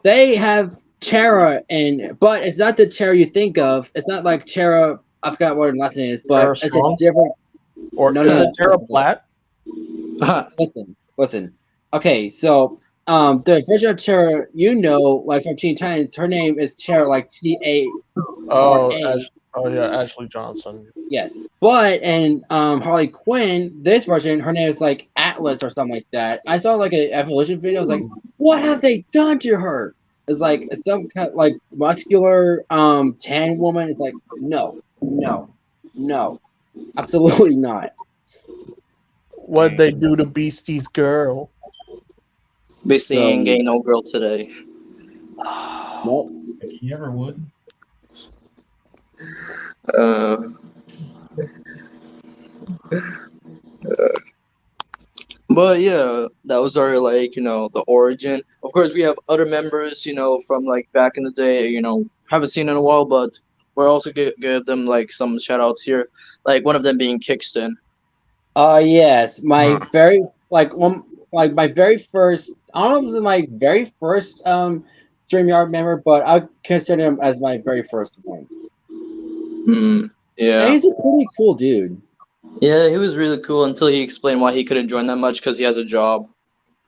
they have Terra, but it's not the Terra you think of. It's not like Terra. I forgot what her last name is, but Terra it's a Strong? different. Or No, is no, it Terra Platt? Listen. Okay, so the version of Terra from Teen Titans, her name is Terra, like TARA. Oh, Ashley Johnson. Yes, but in Harley Quinn, this version, her name is like Atlas or something like that. I saw like an evolution video. I was like, what have they done to her? It's like some kind of, like muscular tan woman. It's like no, absolutely not. What'd they do to Beastie's girl? Basically, ain't getting no girl today. Nope. Like, you never would. But yeah, that was our the origin. Of course, we have other members, from like back in the day. Haven't seen in a while, but we're also give them like some shout outs here. Like one of them being Kickston. Yes, my very my very first. I don't know if it's my very first StreamYard member, but I consider him as my very first one. And Yeah. he's a pretty cool dude. Yeah, he was really cool until he explained why he couldn't join that much because he has a job.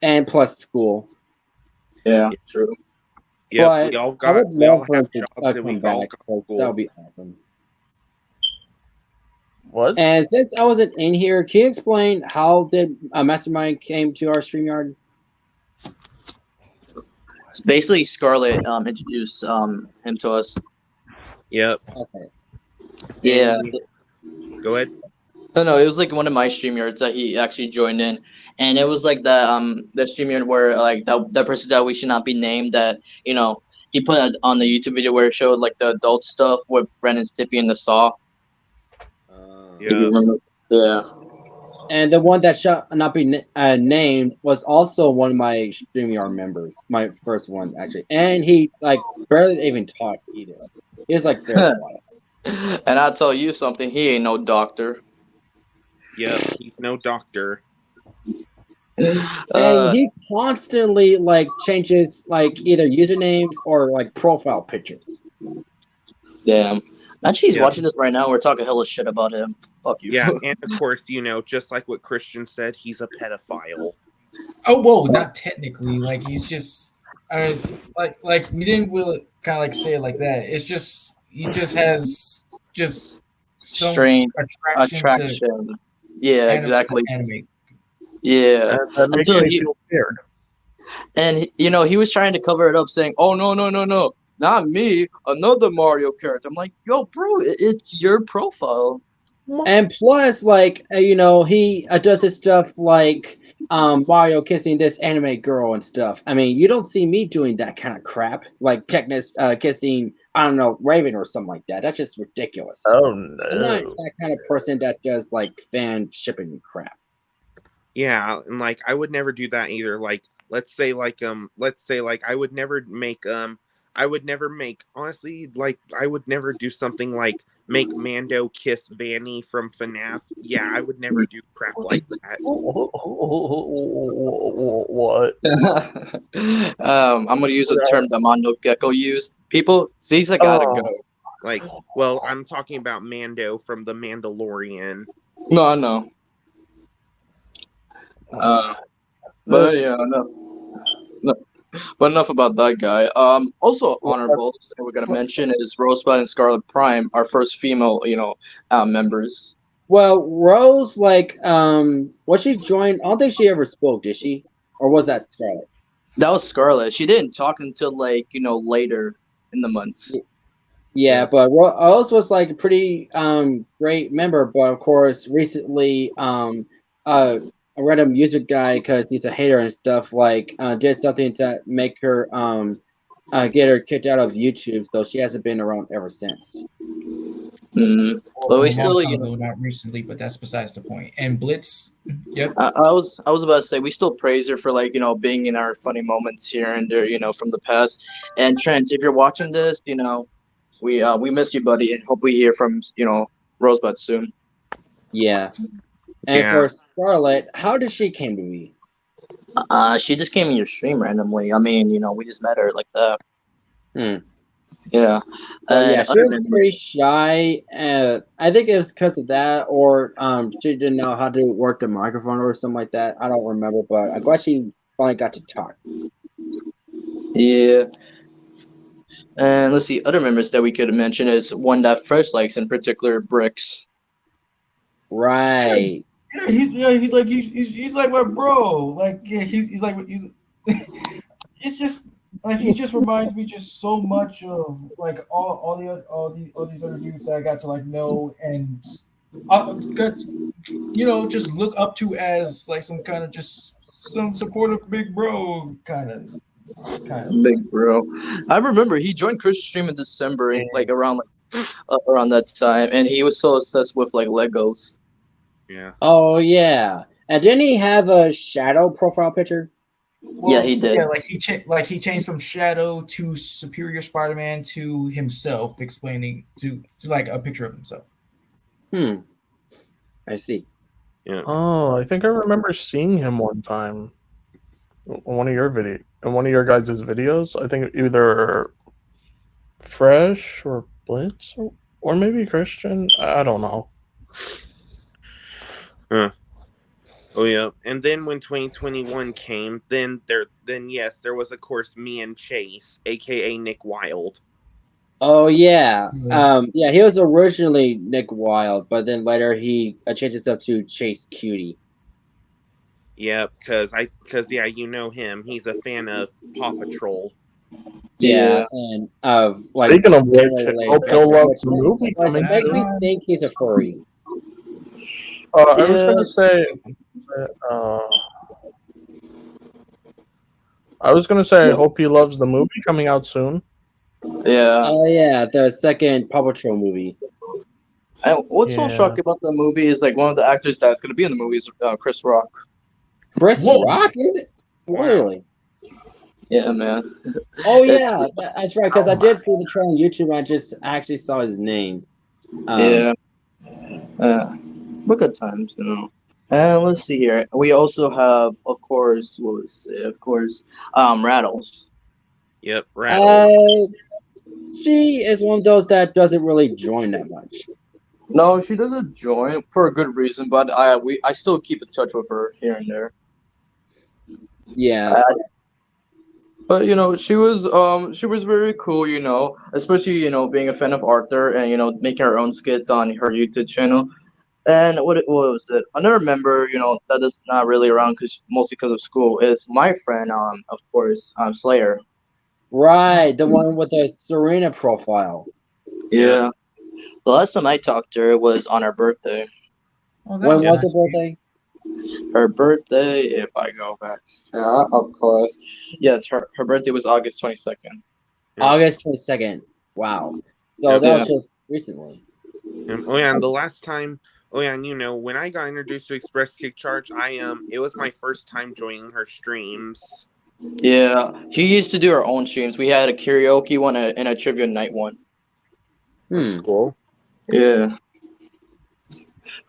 And plus school. Yeah, true. Yeah, But we all I would we all love for have him to jobs and come we've all back, got because school. that would be awesome. What? And since I wasn't in here, can you explain how did Mastermind came to our StreamYard? It's basically Scarlett introduced him to us. Yep. Okay. Yeah. Go ahead. No, it was like one of my StreamYards that he actually joined in, and it was like the StreamYard where like that person that we should not be named, that he put it on the YouTube video where it showed like the adult stuff with Ren and Stippy and the Saw. If you Yeah. remember. Yeah. And the one that shall not be named was also one of my StreamYard members, my first one actually, and he barely even talked either. He was very quiet. And I'll tell you something, he ain't no doctor. Yep. He's no doctor. And he constantly changes either usernames or profile pictures. Damn. Actually, he's Yeah. watching this right now. We're talking hella shit about him. Fuck you. Yeah, and of course, just like what Christian said, he's a pedophile. Oh, whoa, not technically. Like, he's just, like we didn't really kind of say it like that. It's just he just has just some Strange attraction. To Yeah, exactly. anime. Yeah. That makes Until me feel scared. And he was trying to cover it up, saying, "Oh no, not me, another Mario character." I'm like, "Yo, bro, it's your profile." And plus, he does his stuff like Mario kissing this anime girl and stuff. I mean, you don't see me doing that kind of crap, like Technus kissing, I don't know, Raven or something like that. That's just ridiculous. Oh I'm not no. that kind of person that does fan shipping crap. Yeah, and like I would never do that either. Like let's say like I would never make honestly like I would never do something like make Mando kiss Vanny from FNAF. Yeah, I would never do crap like that. What? I'm gonna use a term that Mondo Gecko used. People, Ziza gotta go. Oh, Like, well, I'm talking about Mando from The Mandalorian. No, I know. But this. yeah, no, but enough about that guy. Also honorables that we're gonna mention is Rosebud and Scarlet Prime, our first female, members. Well, Rose, like, was she joined? I don't think she ever spoke, did she? Or was that Scarlet? That was Scarlet. She didn't talk until like later in the months. Yeah, Yeah. but Rose was like a pretty great member, but of course, recently a random music guy, because he's a hater and stuff, like did something to make her get her kicked out of YouTube, so she hasn't been around ever since. Mm. Well, But from we a long still, time ago, not recently, but that's besides the point. And Blitz, yep. I was about to say we still praise her for like being in our funny moments here and there, from the past. And Trent, if you're watching this, we miss you, buddy, and hope we hear from Rosebud soon. Yeah, and Yeah. for Scarlet, how did she came to be? She just came in your stream randomly. I mean, we just met her like that. Hmm. Yeah. But And yeah, she other was than pretty shy. I think it was because of that, or she didn't know how to work the microphone or something like that. I don't remember, but I'm glad she finally got to talk. yeah. And let's see, other members that we could mention is one that Fresh likes, in particular, Bricks. Right. He's like my bro. Like yeah, he's like he's. It's just like he just reminds me just so much of like all these other dudes that I got to like know and got just look up to as like some kind of just some supportive big bro kind of. Big bro. I remember he joined Chris' stream in December, like around that time, and he was so obsessed with like Legos. Yeah. Oh yeah. And didn't he have a shadow profile picture? Yeah, he did. Yeah, like he changed from Shadow to Superior Spider-Man to himself, explaining to like a picture of himself. I see. Yeah. Oh, I think I remember seeing him one time on one of your guys' videos. I think either Fresh or Blitz or maybe Christian. I don't know. Oh yeah. And then when 2021 came, then yes, there was of course me and Chase, aka Nick Wilde. Oh yeah. Yes. Yeah, he was originally Nick Wilde, but then later he changed himself to Chase Cutie. Yeah, because yeah, you know him. He's a fan of Paw Patrol. Yeah, and like Speaking of which, related hope you'll love which the movie coming makes me soon. think he's a furry. I was gonna say, I hope he loves the movie coming out soon. Yeah. Oh yeah, the second Paw Patrol movie. And what's so Yeah. shocking about the movie is like one of the actors that's going to be in the movie is Chris Rock. Chris Whoa. Rock, is it? Wow. Really? Yeah, man. Oh It's- yeah, that's right. Because I did see the trailer on YouTube. And I just actually saw his name. Yeah. But good times, And let's see here. We also have, of course, Rattles. Yep, Rattles. She is one of those that doesn't really join that much. No, she doesn't join for a good reason, but I still keep in touch with her here and there. Yeah. But she was very cool, especially being a fan of Arthur and making her own skits on her YouTube channel. And what was it? Another member, that is not really around mostly because of school is my friend, of course, Slayer. Right, the one with the Serena profile. Yeah. The last time I talked to her was on her birthday. Oh, When was nice. her birthday? Her birthday, if I go back, of course, yes, her birthday was August 22nd. Yeah. August 22nd. Wow. So Yeah. that was just recently. And, oh yeah, and the last time Oh yeah, and when I got introduced to Express Kick Charge, it was my first time joining her streams. Yeah, she used to do her own streams. We had a karaoke one and a trivia night one. That's Hmm. cool. Yeah.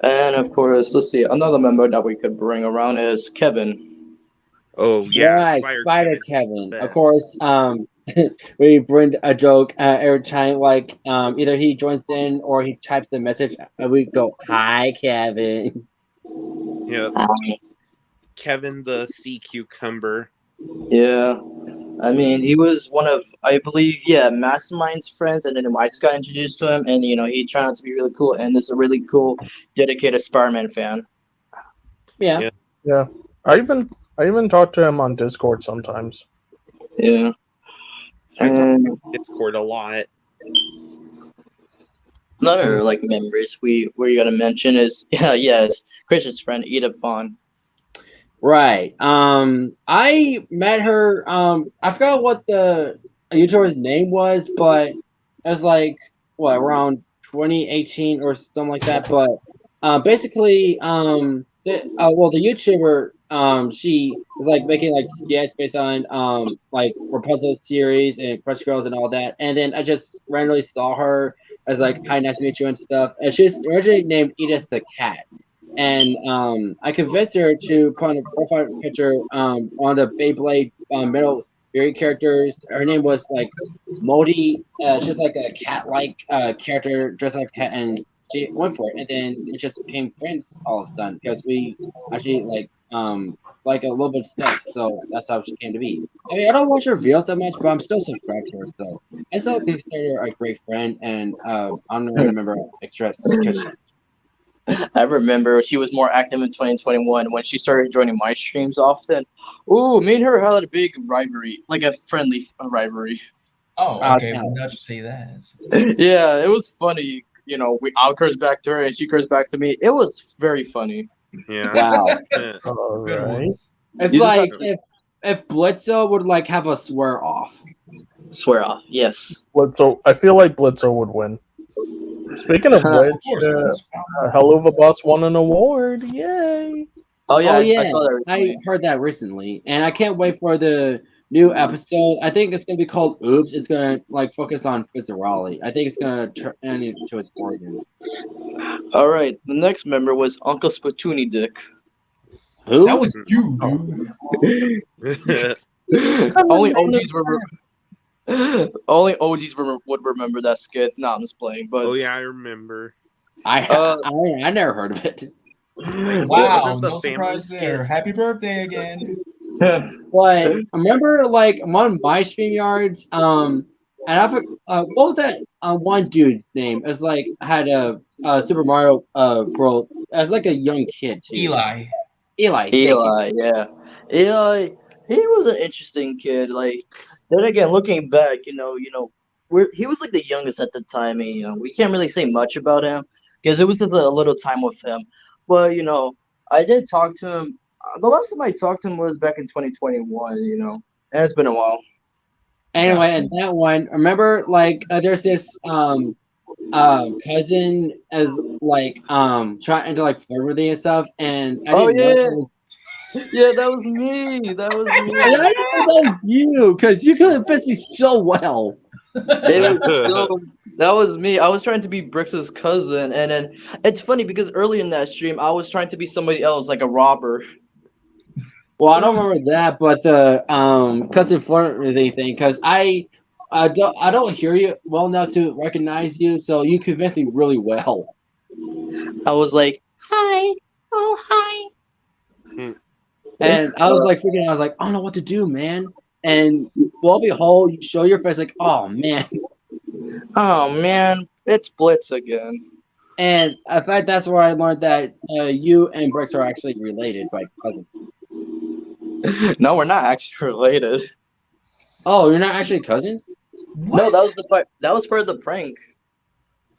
And of course, let's see, another member that we could bring around is Kevin. Oh yeah, Right, Spider Spider Kevin's the Kevin. Of best. course, we bring a joke every time, like either he joins in or he types a message, and we go, "Hi, Kevin." Yeah, Kevin the Sea Cucumber. Yeah. I mean, he was one of, I believe, yeah, Mastermind's friends, and then I just got introduced to him, and he turned out to be really cool, and is a really cool, dedicated Spider-Man fan. Yeah. Yeah. Yeah, I even talk to him on Discord sometimes. Yeah. I talk And about Discord a lot. another like memories we're gonna mention is yes, Christian's friend Edith Vaughn. Right. I met her. I forgot what the YouTuber's name was, but it was like around 2018 or something like that. But basically, the YouTuber, she was like making like skits based on like Rapunzel series and Crush Girls and all that. And then I just randomly saw her as like, "Hi, nice to meet you" and stuff. And she's originally named Edith the Cat. And I convinced her to put on a profile picture on the Beyblade Metal Fury characters. Her name was like Modi. She's like a cat-like character dressed like a cat, and she went for it. And then it just became friends all of a sudden because we actually like a little bit of stuff. So that's how she came to be. I mean, I don't watch her videos that much, but I'm still subscribed to her. So I still consider her a great friend, and I'm gonna remember extra because I remember she was more active in 2021 when she started joining my streams often. Ooh, me and her had a big rivalry, like a friendly rivalry. Oh, okay. yeah. Well, now you say that. Yeah, it was funny. I'll curse back to her and she cursed back to me. It was very funny. Yeah. Wow. All Good right. one. It's You just like have if Blitzo would like have a swear off. swear off. Yes. Blitzo, I feel like Blitzo would win. Speaking of Of which, Of course, this is Hell of a Boss won an award. Yay! Oh yeah, Oh I yeah, saw that I recently. heard that recently, and I can't wait for the new episode. I think it's gonna be called "Oops." It's gonna like focus on Fizzaroli. I think it's gonna turn into his origins. All right, the next member was Uncle Spatoony Dick. Who? That was you, dude. Only OGs would remember that skit. Nah, I'm just playing. But Oh yeah, I remember. I never heard of it. Like, Wow, wasn't the no family surprise there. skit? Happy birthday again. But I remember, like, among my stream yards, and what was that one dude's name? It was like had a Super Mario World as like a young kid too. Eli. Eli. Thank you. Eli, yeah, Eli. He was an interesting kid. Like then again, looking back, he was like the youngest at the time. And, we can't really say much about him because it was just a little time with him. But I did talk to him. The last time I talked to him was back in 2021. And it's been a while. Anyway, and that one, remember, like, there's this cousin as like trying to like flirt with me and stuff, and I Oh didn't yeah, want yeah, that was me. That was to. me. And I know that was you because you could have fits me so well. It was so. That was me. I was trying to be Brix's cousin, and then it's funny because early in that stream, I was trying to be somebody else, like a robber. Well, I don't remember that, but the cousin flirting thing, because I don't hear you well enough to recognize you, so you convinced me really well. I was like, hi, oh hi. And I was like freaking out. I was like, I don't know what to do, man. And lo and behold, you show your face like, oh man. Oh man, it's Blitz again. And in fact, that's where I learned that you and Brix are actually related by cousin. No, we're not actually related. Oh, you're not actually cousins? What? No, that was the part. That was for the prank.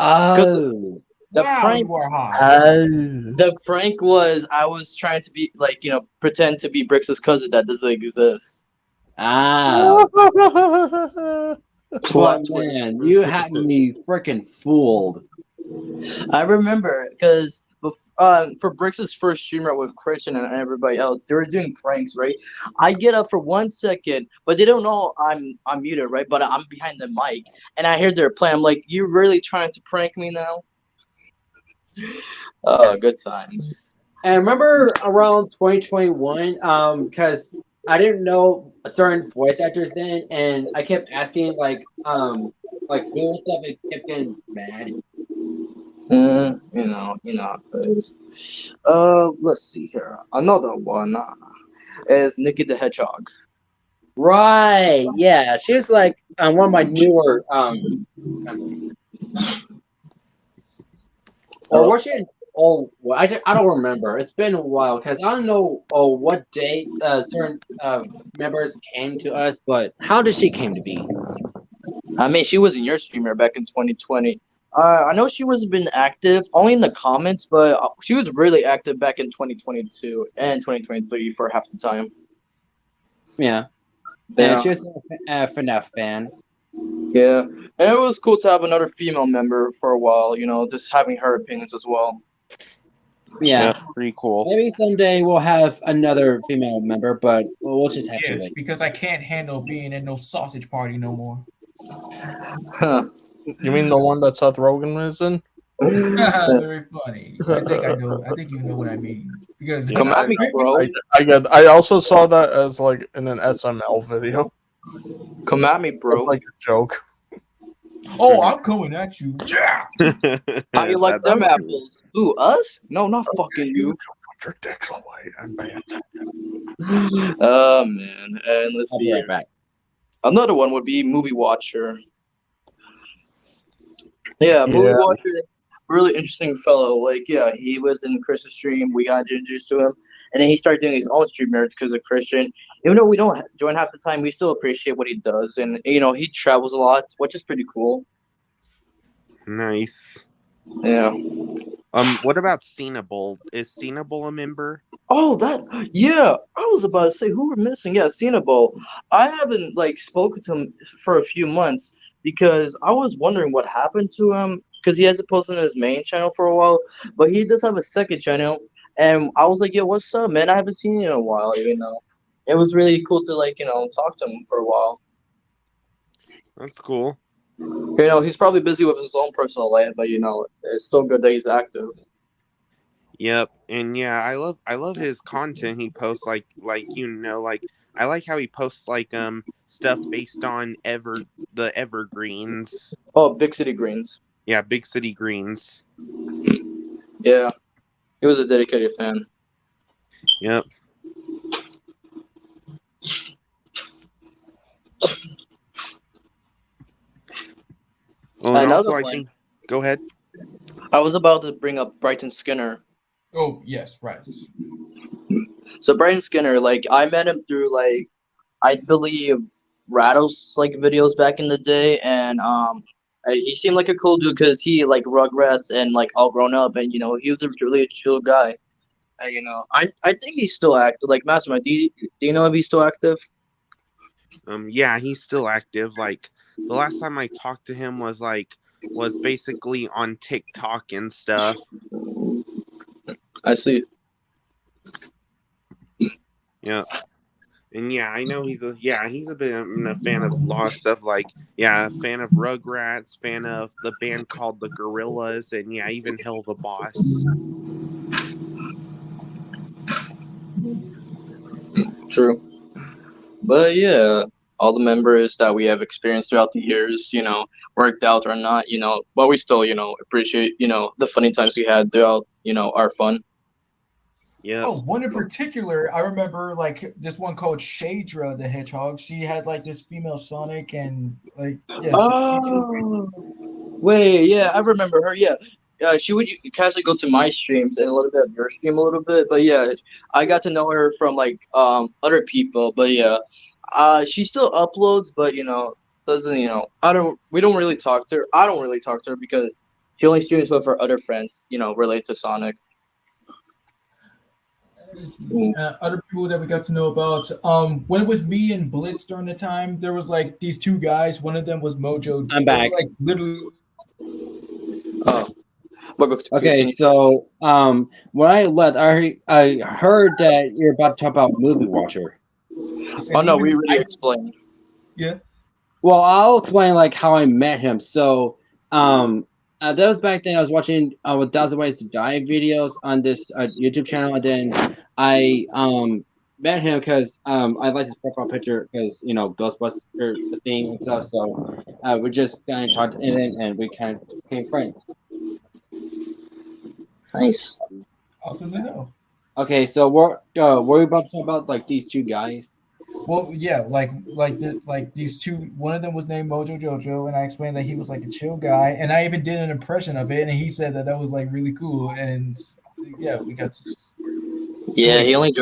Oh. The wow, prank. you are hot. The prank was I was trying to be like pretend to be Brix's cousin that doesn't exist. Ah. Plot But twist. man, you had me freaking fooled. I remember because for Brix's first streamer with Christian and everybody else, they were doing pranks, right? I get up for 1 second, but they don't know I'm muted, right? But I'm behind the mic, and I hear their plan. I'm like, "You really trying to prank me now?" Oh, good times. And remember around 2021, because I didn't know certain voice actors then, and I kept asking who and stuff, and kept getting mad. You know how it is. Let's see here. Another one is Nikki the Hedgehog. Right? Yeah, she's like one of my newer or was she? Oh, well, I don't remember. It's been a while because I don't know what date certain members came to us, but how did she came to be? I mean, she was in your streamer back in 2020. I know she wasn't been active only in the comments, but she was really active back in 2022 and 2023 for half the time. Yeah, Yeah, and she was a FNAF fan. yeah, and it was cool to have another female member for a while. You know, just having her opinions as well. Yeah, pretty cool. maybe someday we'll have another female member, but we'll just have to Yes, wait. because I can't handle being in no sausage party no more. Huh. You mean the one that Seth Rogen is in? Very funny. I think you know what I mean. Because Come at me, bro. I also saw that as like in an SML video. Come at me, bro. It's like a joke. oh, I'm coming at you. Yeah. How you like them apples? Ooh, us? No, not fucking you. Put your dicks away and pay attention. Oh man, and let's I'll see. be right back. Another one would be Movie Watcher. Yeah, Movie Watcher, really interesting fellow. Like, yeah, he was in Chris's stream. We got introduced to him, and then he started doing his own stream merits because of Christian. Even though we don't join half the time, we still appreciate what he does, and you know, he travels a lot, which is pretty cool. Nice. Yeah. What about Cenable? Is Cenable a member? Oh, yeah. I was about to say who we're missing. Yeah, Cenabo. I haven't spoken to him for a few months because I was wondering what happened to him because he hasn't posted on his main channel for a while, but he does have a second channel, and I was like, "Yo, what's up, man? I haven't seen you in a while." It was really cool to talk to him for a while. That's cool. He's probably busy with his own personal life, but it's still good that he's active. Yep, and yeah, I love his content he posts. Like I like how he posts stuff based on the evergreens. Oh, Big City Greens. Yeah, Big City Greens. Yeah, he was a dedicated fan. Yep. Well, and Another also, I one. think. Go ahead. I was about to bring up Brighton Skinner. Oh yes, right. So Brighton Skinner, I met him through I believe Rattle's videos back in the day, and he seemed like a cool dude because he Rugrats and All Grown Up, and he was a really chill guy. And I think he's still active. Mastermind, do you know if he's still active? Yeah, he's still active. Like the last time I talked to him was basically on TikTok and stuff. I see. Yeah. And yeah, I know he's a bit a fan of a lot of stuff, a fan of Rugrats, fan of the band called the Gorillas, and yeah, even Hell the Boss. True. But yeah, all the members that we have experienced throughout the years, worked out or not, but we still, appreciate, the funny times we had throughout, our fun. Yeah. Oh, one in particular, I remember this one called Shadra the Hedgehog. She had this female Sonic and Wait, yeah, I remember her. Yeah, she would casually go to my streams and a little bit of your stream a little bit. But yeah, I got to know her from other people. But yeah, she still uploads, but doesn't we don't really talk to her. I don't really talk to her because she only streams with her other friends, related to Sonic. Other people that we got to know about. When it was me and Blitz during the time, there was these two guys. One of them was Mojo. I'm back. Literally. But Okay, continue. so when I left, I heard that you're about to talk about Movie Watcher. Oh no, we Even already explained. yeah. Well, I'll explain like how I met him. So that was back then. I was watching with Thousand Ways to Die videos on this YouTube channel, and then I met him because I liked his profile picture because Ghostbusters the thing and stuff. So we just kind of talked, and we kind of became friends. Nice. Awesome to know. Okay, so we're we about to talk about like these two guys. Well, yeah, like these two. One of them was named Mojo Jojo, and I explained that he was like a chill guy, and I even did an impression of it, and he said that that was like really cool, and yeah, we got to just Yeah, it. he only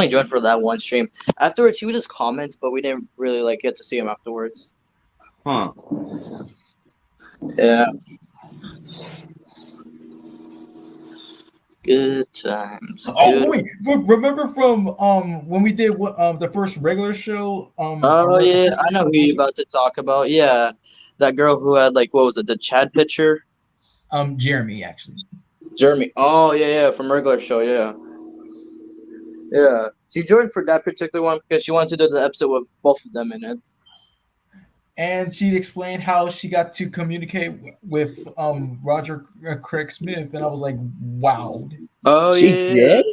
joined for that one stream. Afterwards, he would just comment, but we didn't really like get to see him afterwards. Huh. Yeah. Good times. Oh Good. wait, remember from when we did the first regular show our Oh regular yeah, first I know episode who of you're Bullshit? about to talk about. Yeah, that girl who had like what was it, the Chad picture? Jeremy actually. Jeremy. Oh yeah, from regular show. Yeah, yeah. She joined for that particular one because she wanted to do the episode with both of them in it. And she explained how she got to communicate with Roger Craig Smith, and I was like, wow. Oh She yeah, did?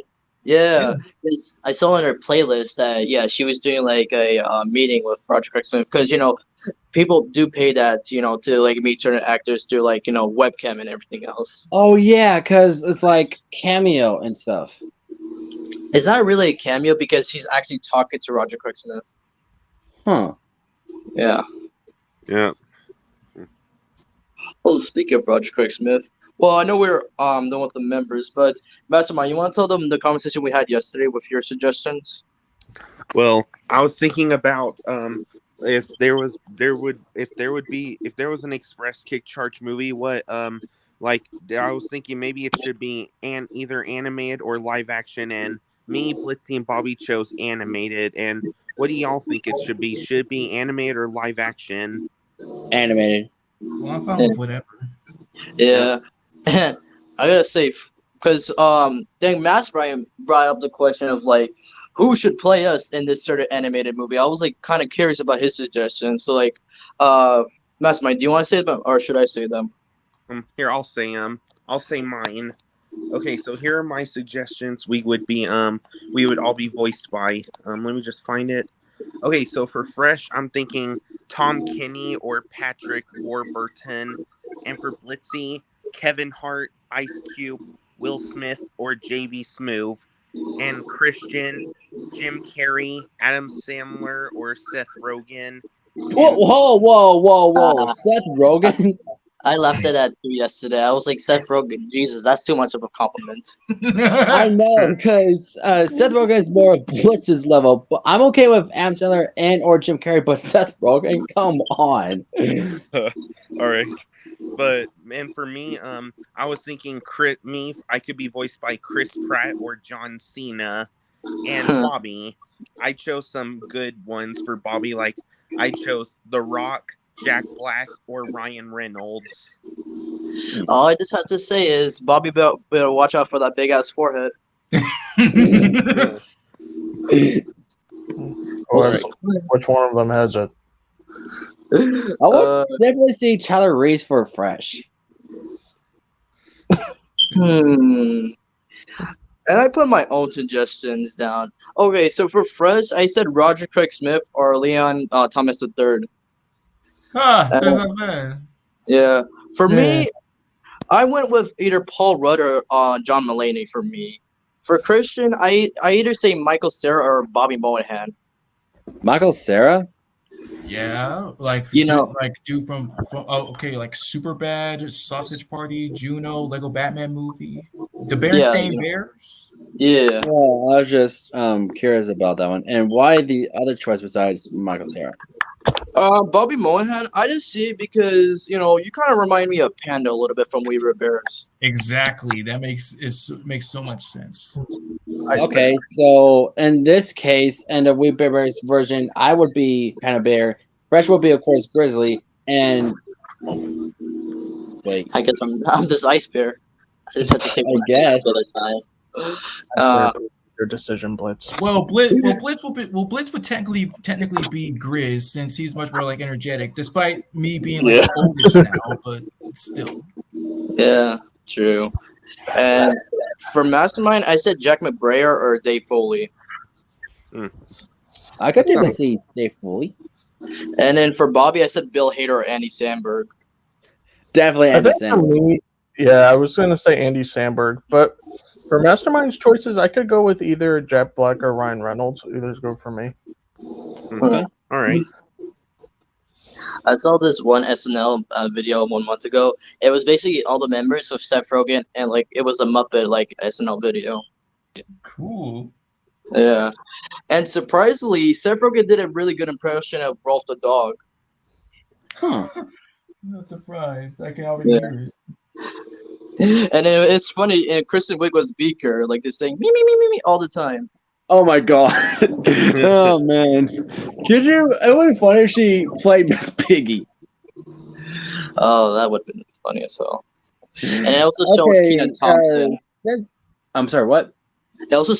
yeah. 'Cause I saw in her playlist that yeah she was doing like a meeting with Roger Craig Smith because people do pay that to like meet certain actors through like webcam and everything else. Oh yeah, because it's like cameo and stuff. It's not really a cameo because she's actually talking to Roger Craig Smith. Huh. Yeah. Yeah. Oh, speaking of Roger Craig Smith, well, I know we're done with the members, but Mastermind, you want to tell them the conversation we had yesterday with your suggestions? Well, I was thinking about if there was an express kick charge movie, what like I was thinking maybe it should be either animated or live action, and me, Blitzy, and Bobby chose animated. And what do y'all think it should be? Should it be animated or live action? Animated. Well, I'm fine Yeah. with whatever. Yeah. I gotta say, because dang, Mastermind brought up the question of like who should play us in this sort of animated movie. I was like kind of curious about his suggestions. So like, Mastermind, do you want to say them or should I say them? Here, I'll say mine. Okay, so here are my suggestions. We would all be voiced by. Let me just find it. Okay, so for Fresh, I'm thinking Tom Kenny or Patrick Warburton, and for Blitzy, Kevin Hart, Ice Cube, Will Smith, or JB Smoove, and Christian, Jim Carrey, Adam Sandler, or Seth Rogen. Whoa! Seth Rogen. I laughed at that too yesterday. I was like, Seth Rogen, Jesus, that's too much of a compliment. I know because Seth Rogen is more of Blitz's level, but I'm okay with Adam Sandler and or Jim Carrey. But Seth Rogen, come on. All right. But for me, I was thinking I could be voiced by Chris Pratt or John Cena, and Bobby. I chose some good ones for Bobby, like I chose The Rock, Jack Black, or Ryan Reynolds. All I just have to say is Bobby better watch out for that big ass forehead. Which one of them has it? I would definitely see Tyler Reese for Fresh. And I put my own suggestions down. Okay, so for Fresh, I said Roger Craig Smith or Leon Thomas III. That's not bad. Yeah. For Yeah. me, I went with either Paul Rudd or John Mulaney for me. For Christian, I either say Michael Cera or Bobby Moynihan. Michael Cera? Yeah, like do from like Superbad, Sausage Party, Juno, Lego Batman movie, the Berenstain Bears. Yeah. Well, I was just curious about that one. And why the other choice besides Michael Cera? Bobby Moynihan, I just see it because you kind of remind me of Panda a little bit from We Were Bears. Exactly, that makes so much sense. Okay, so in this case, and the We Bears version, I would be Panda Bear. Fresh would be, of course, Grizzly, and wait. I guess I'm this Ice Bear. I just had to say I guess. the time. Your decision, Blitz. Well, Blitz would technically be Grizz since he's much more like energetic, despite me being like the oldest now, but still. Yeah, true. And for Mastermind, I said Jack McBrayer or Dave Foley. I could That's even not- see Dave Foley. And then for Bobby, I said Bill Hader or Andy Samberg. Definitely I Andy think for Samberg. me, yeah, I was going to say Andy Samberg, but for Mastermind's choices, I could go with either Jet Black or Ryan Reynolds. Either's good for me. Okay. All right. I saw this one SNL video 1 month ago. It was basically all the members with Seth Rogen, and like it was a Muppet like SNL video. Cool. Yeah, and surprisingly, Seth Rogen did a really good impression of Rolf the dog. Huh. I'm not surprised. I can already Yeah. hear it. And it's funny. And Kristen Wiig was Beaker, like just saying me all the time. Oh my god. Oh man. Could you? It would be funny if she played Miss Piggy. Oh, that would have been funny as hell. And it also showed Okay, Kenan Thompson. I'm sorry. What? It also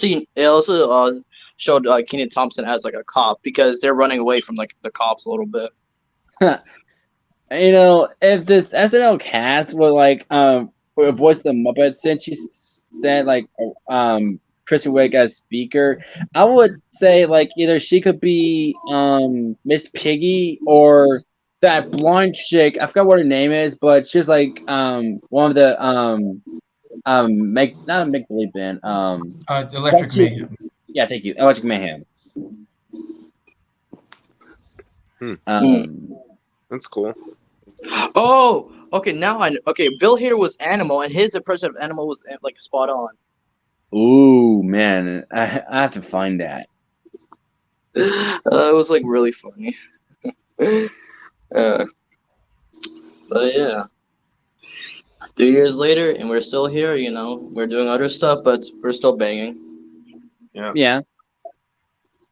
showed Kenan Thompson as like a cop because they're running away from like the cops a little bit. You know, if this SNL cast would like would voice the Muppets, since you said like Kristen Wiig as speaker, I would say like either she could be Miss Piggy or that blonde chick. I forgot what her name is, but she's like one of the not make believe band Electric That's you. Mayhem. yeah, thank you, Electric Mayhem. That's cool. Oh, okay. Now I know. Okay, Bill Hader was Animal, and his impression of Animal was like spot on. Ooh man, I have to find that. It was like really funny. But yeah, 2 years later, and we're still here. You know, we're doing other stuff, but we're still banging. Yeah.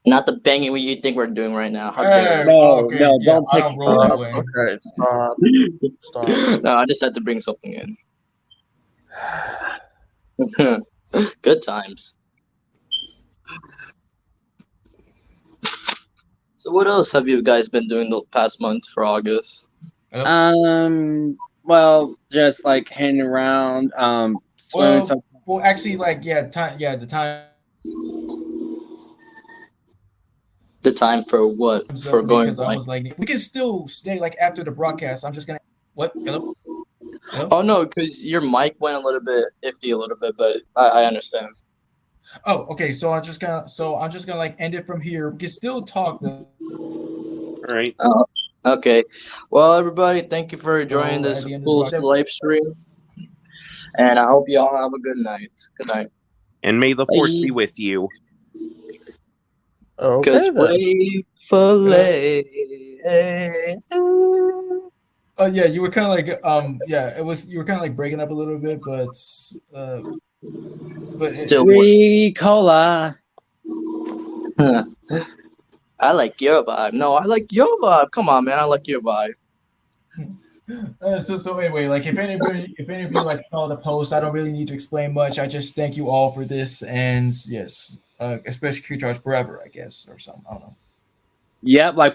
Not the banging you think we're doing right now. How Hey, dare No, okay, no, yeah, don't I take don't roll that Stop. way. Okay, stop. you? Stop. No, I just had to bring something in. Good times. So what else have you guys been doing the past month for August? Well, just like hanging around, swimming. Well, well, actually, like, yeah, the time The time for what? comes For up going because I blank? was like, we can still stay like after the broadcast. I'm just gonna what? Hello? Hello? Oh no, because your mic went a little bit iffy a little bit, but I understand. Oh, okay. So I'm just gonna like end it from here. We can still talk though. All right. Okay. Well, everybody, thank you for joining So, this at the end of the full broadcast- live stream, and I hope you all have a good night. Good night. And may the force be Bye. with you. Okay Because then. Oh yeah, you were kind of like yeah, you were kind of like breaking up a little bit, but Still Free cola. I like your vibe. No, I like your vibe. Come on, man. I like your vibe. so anyway, like if any of you like saw the post, I don't really need to explain much. I just thank you all for this, and yes, especially Q Charge forever, I guess, or something. I don't know. Yep, like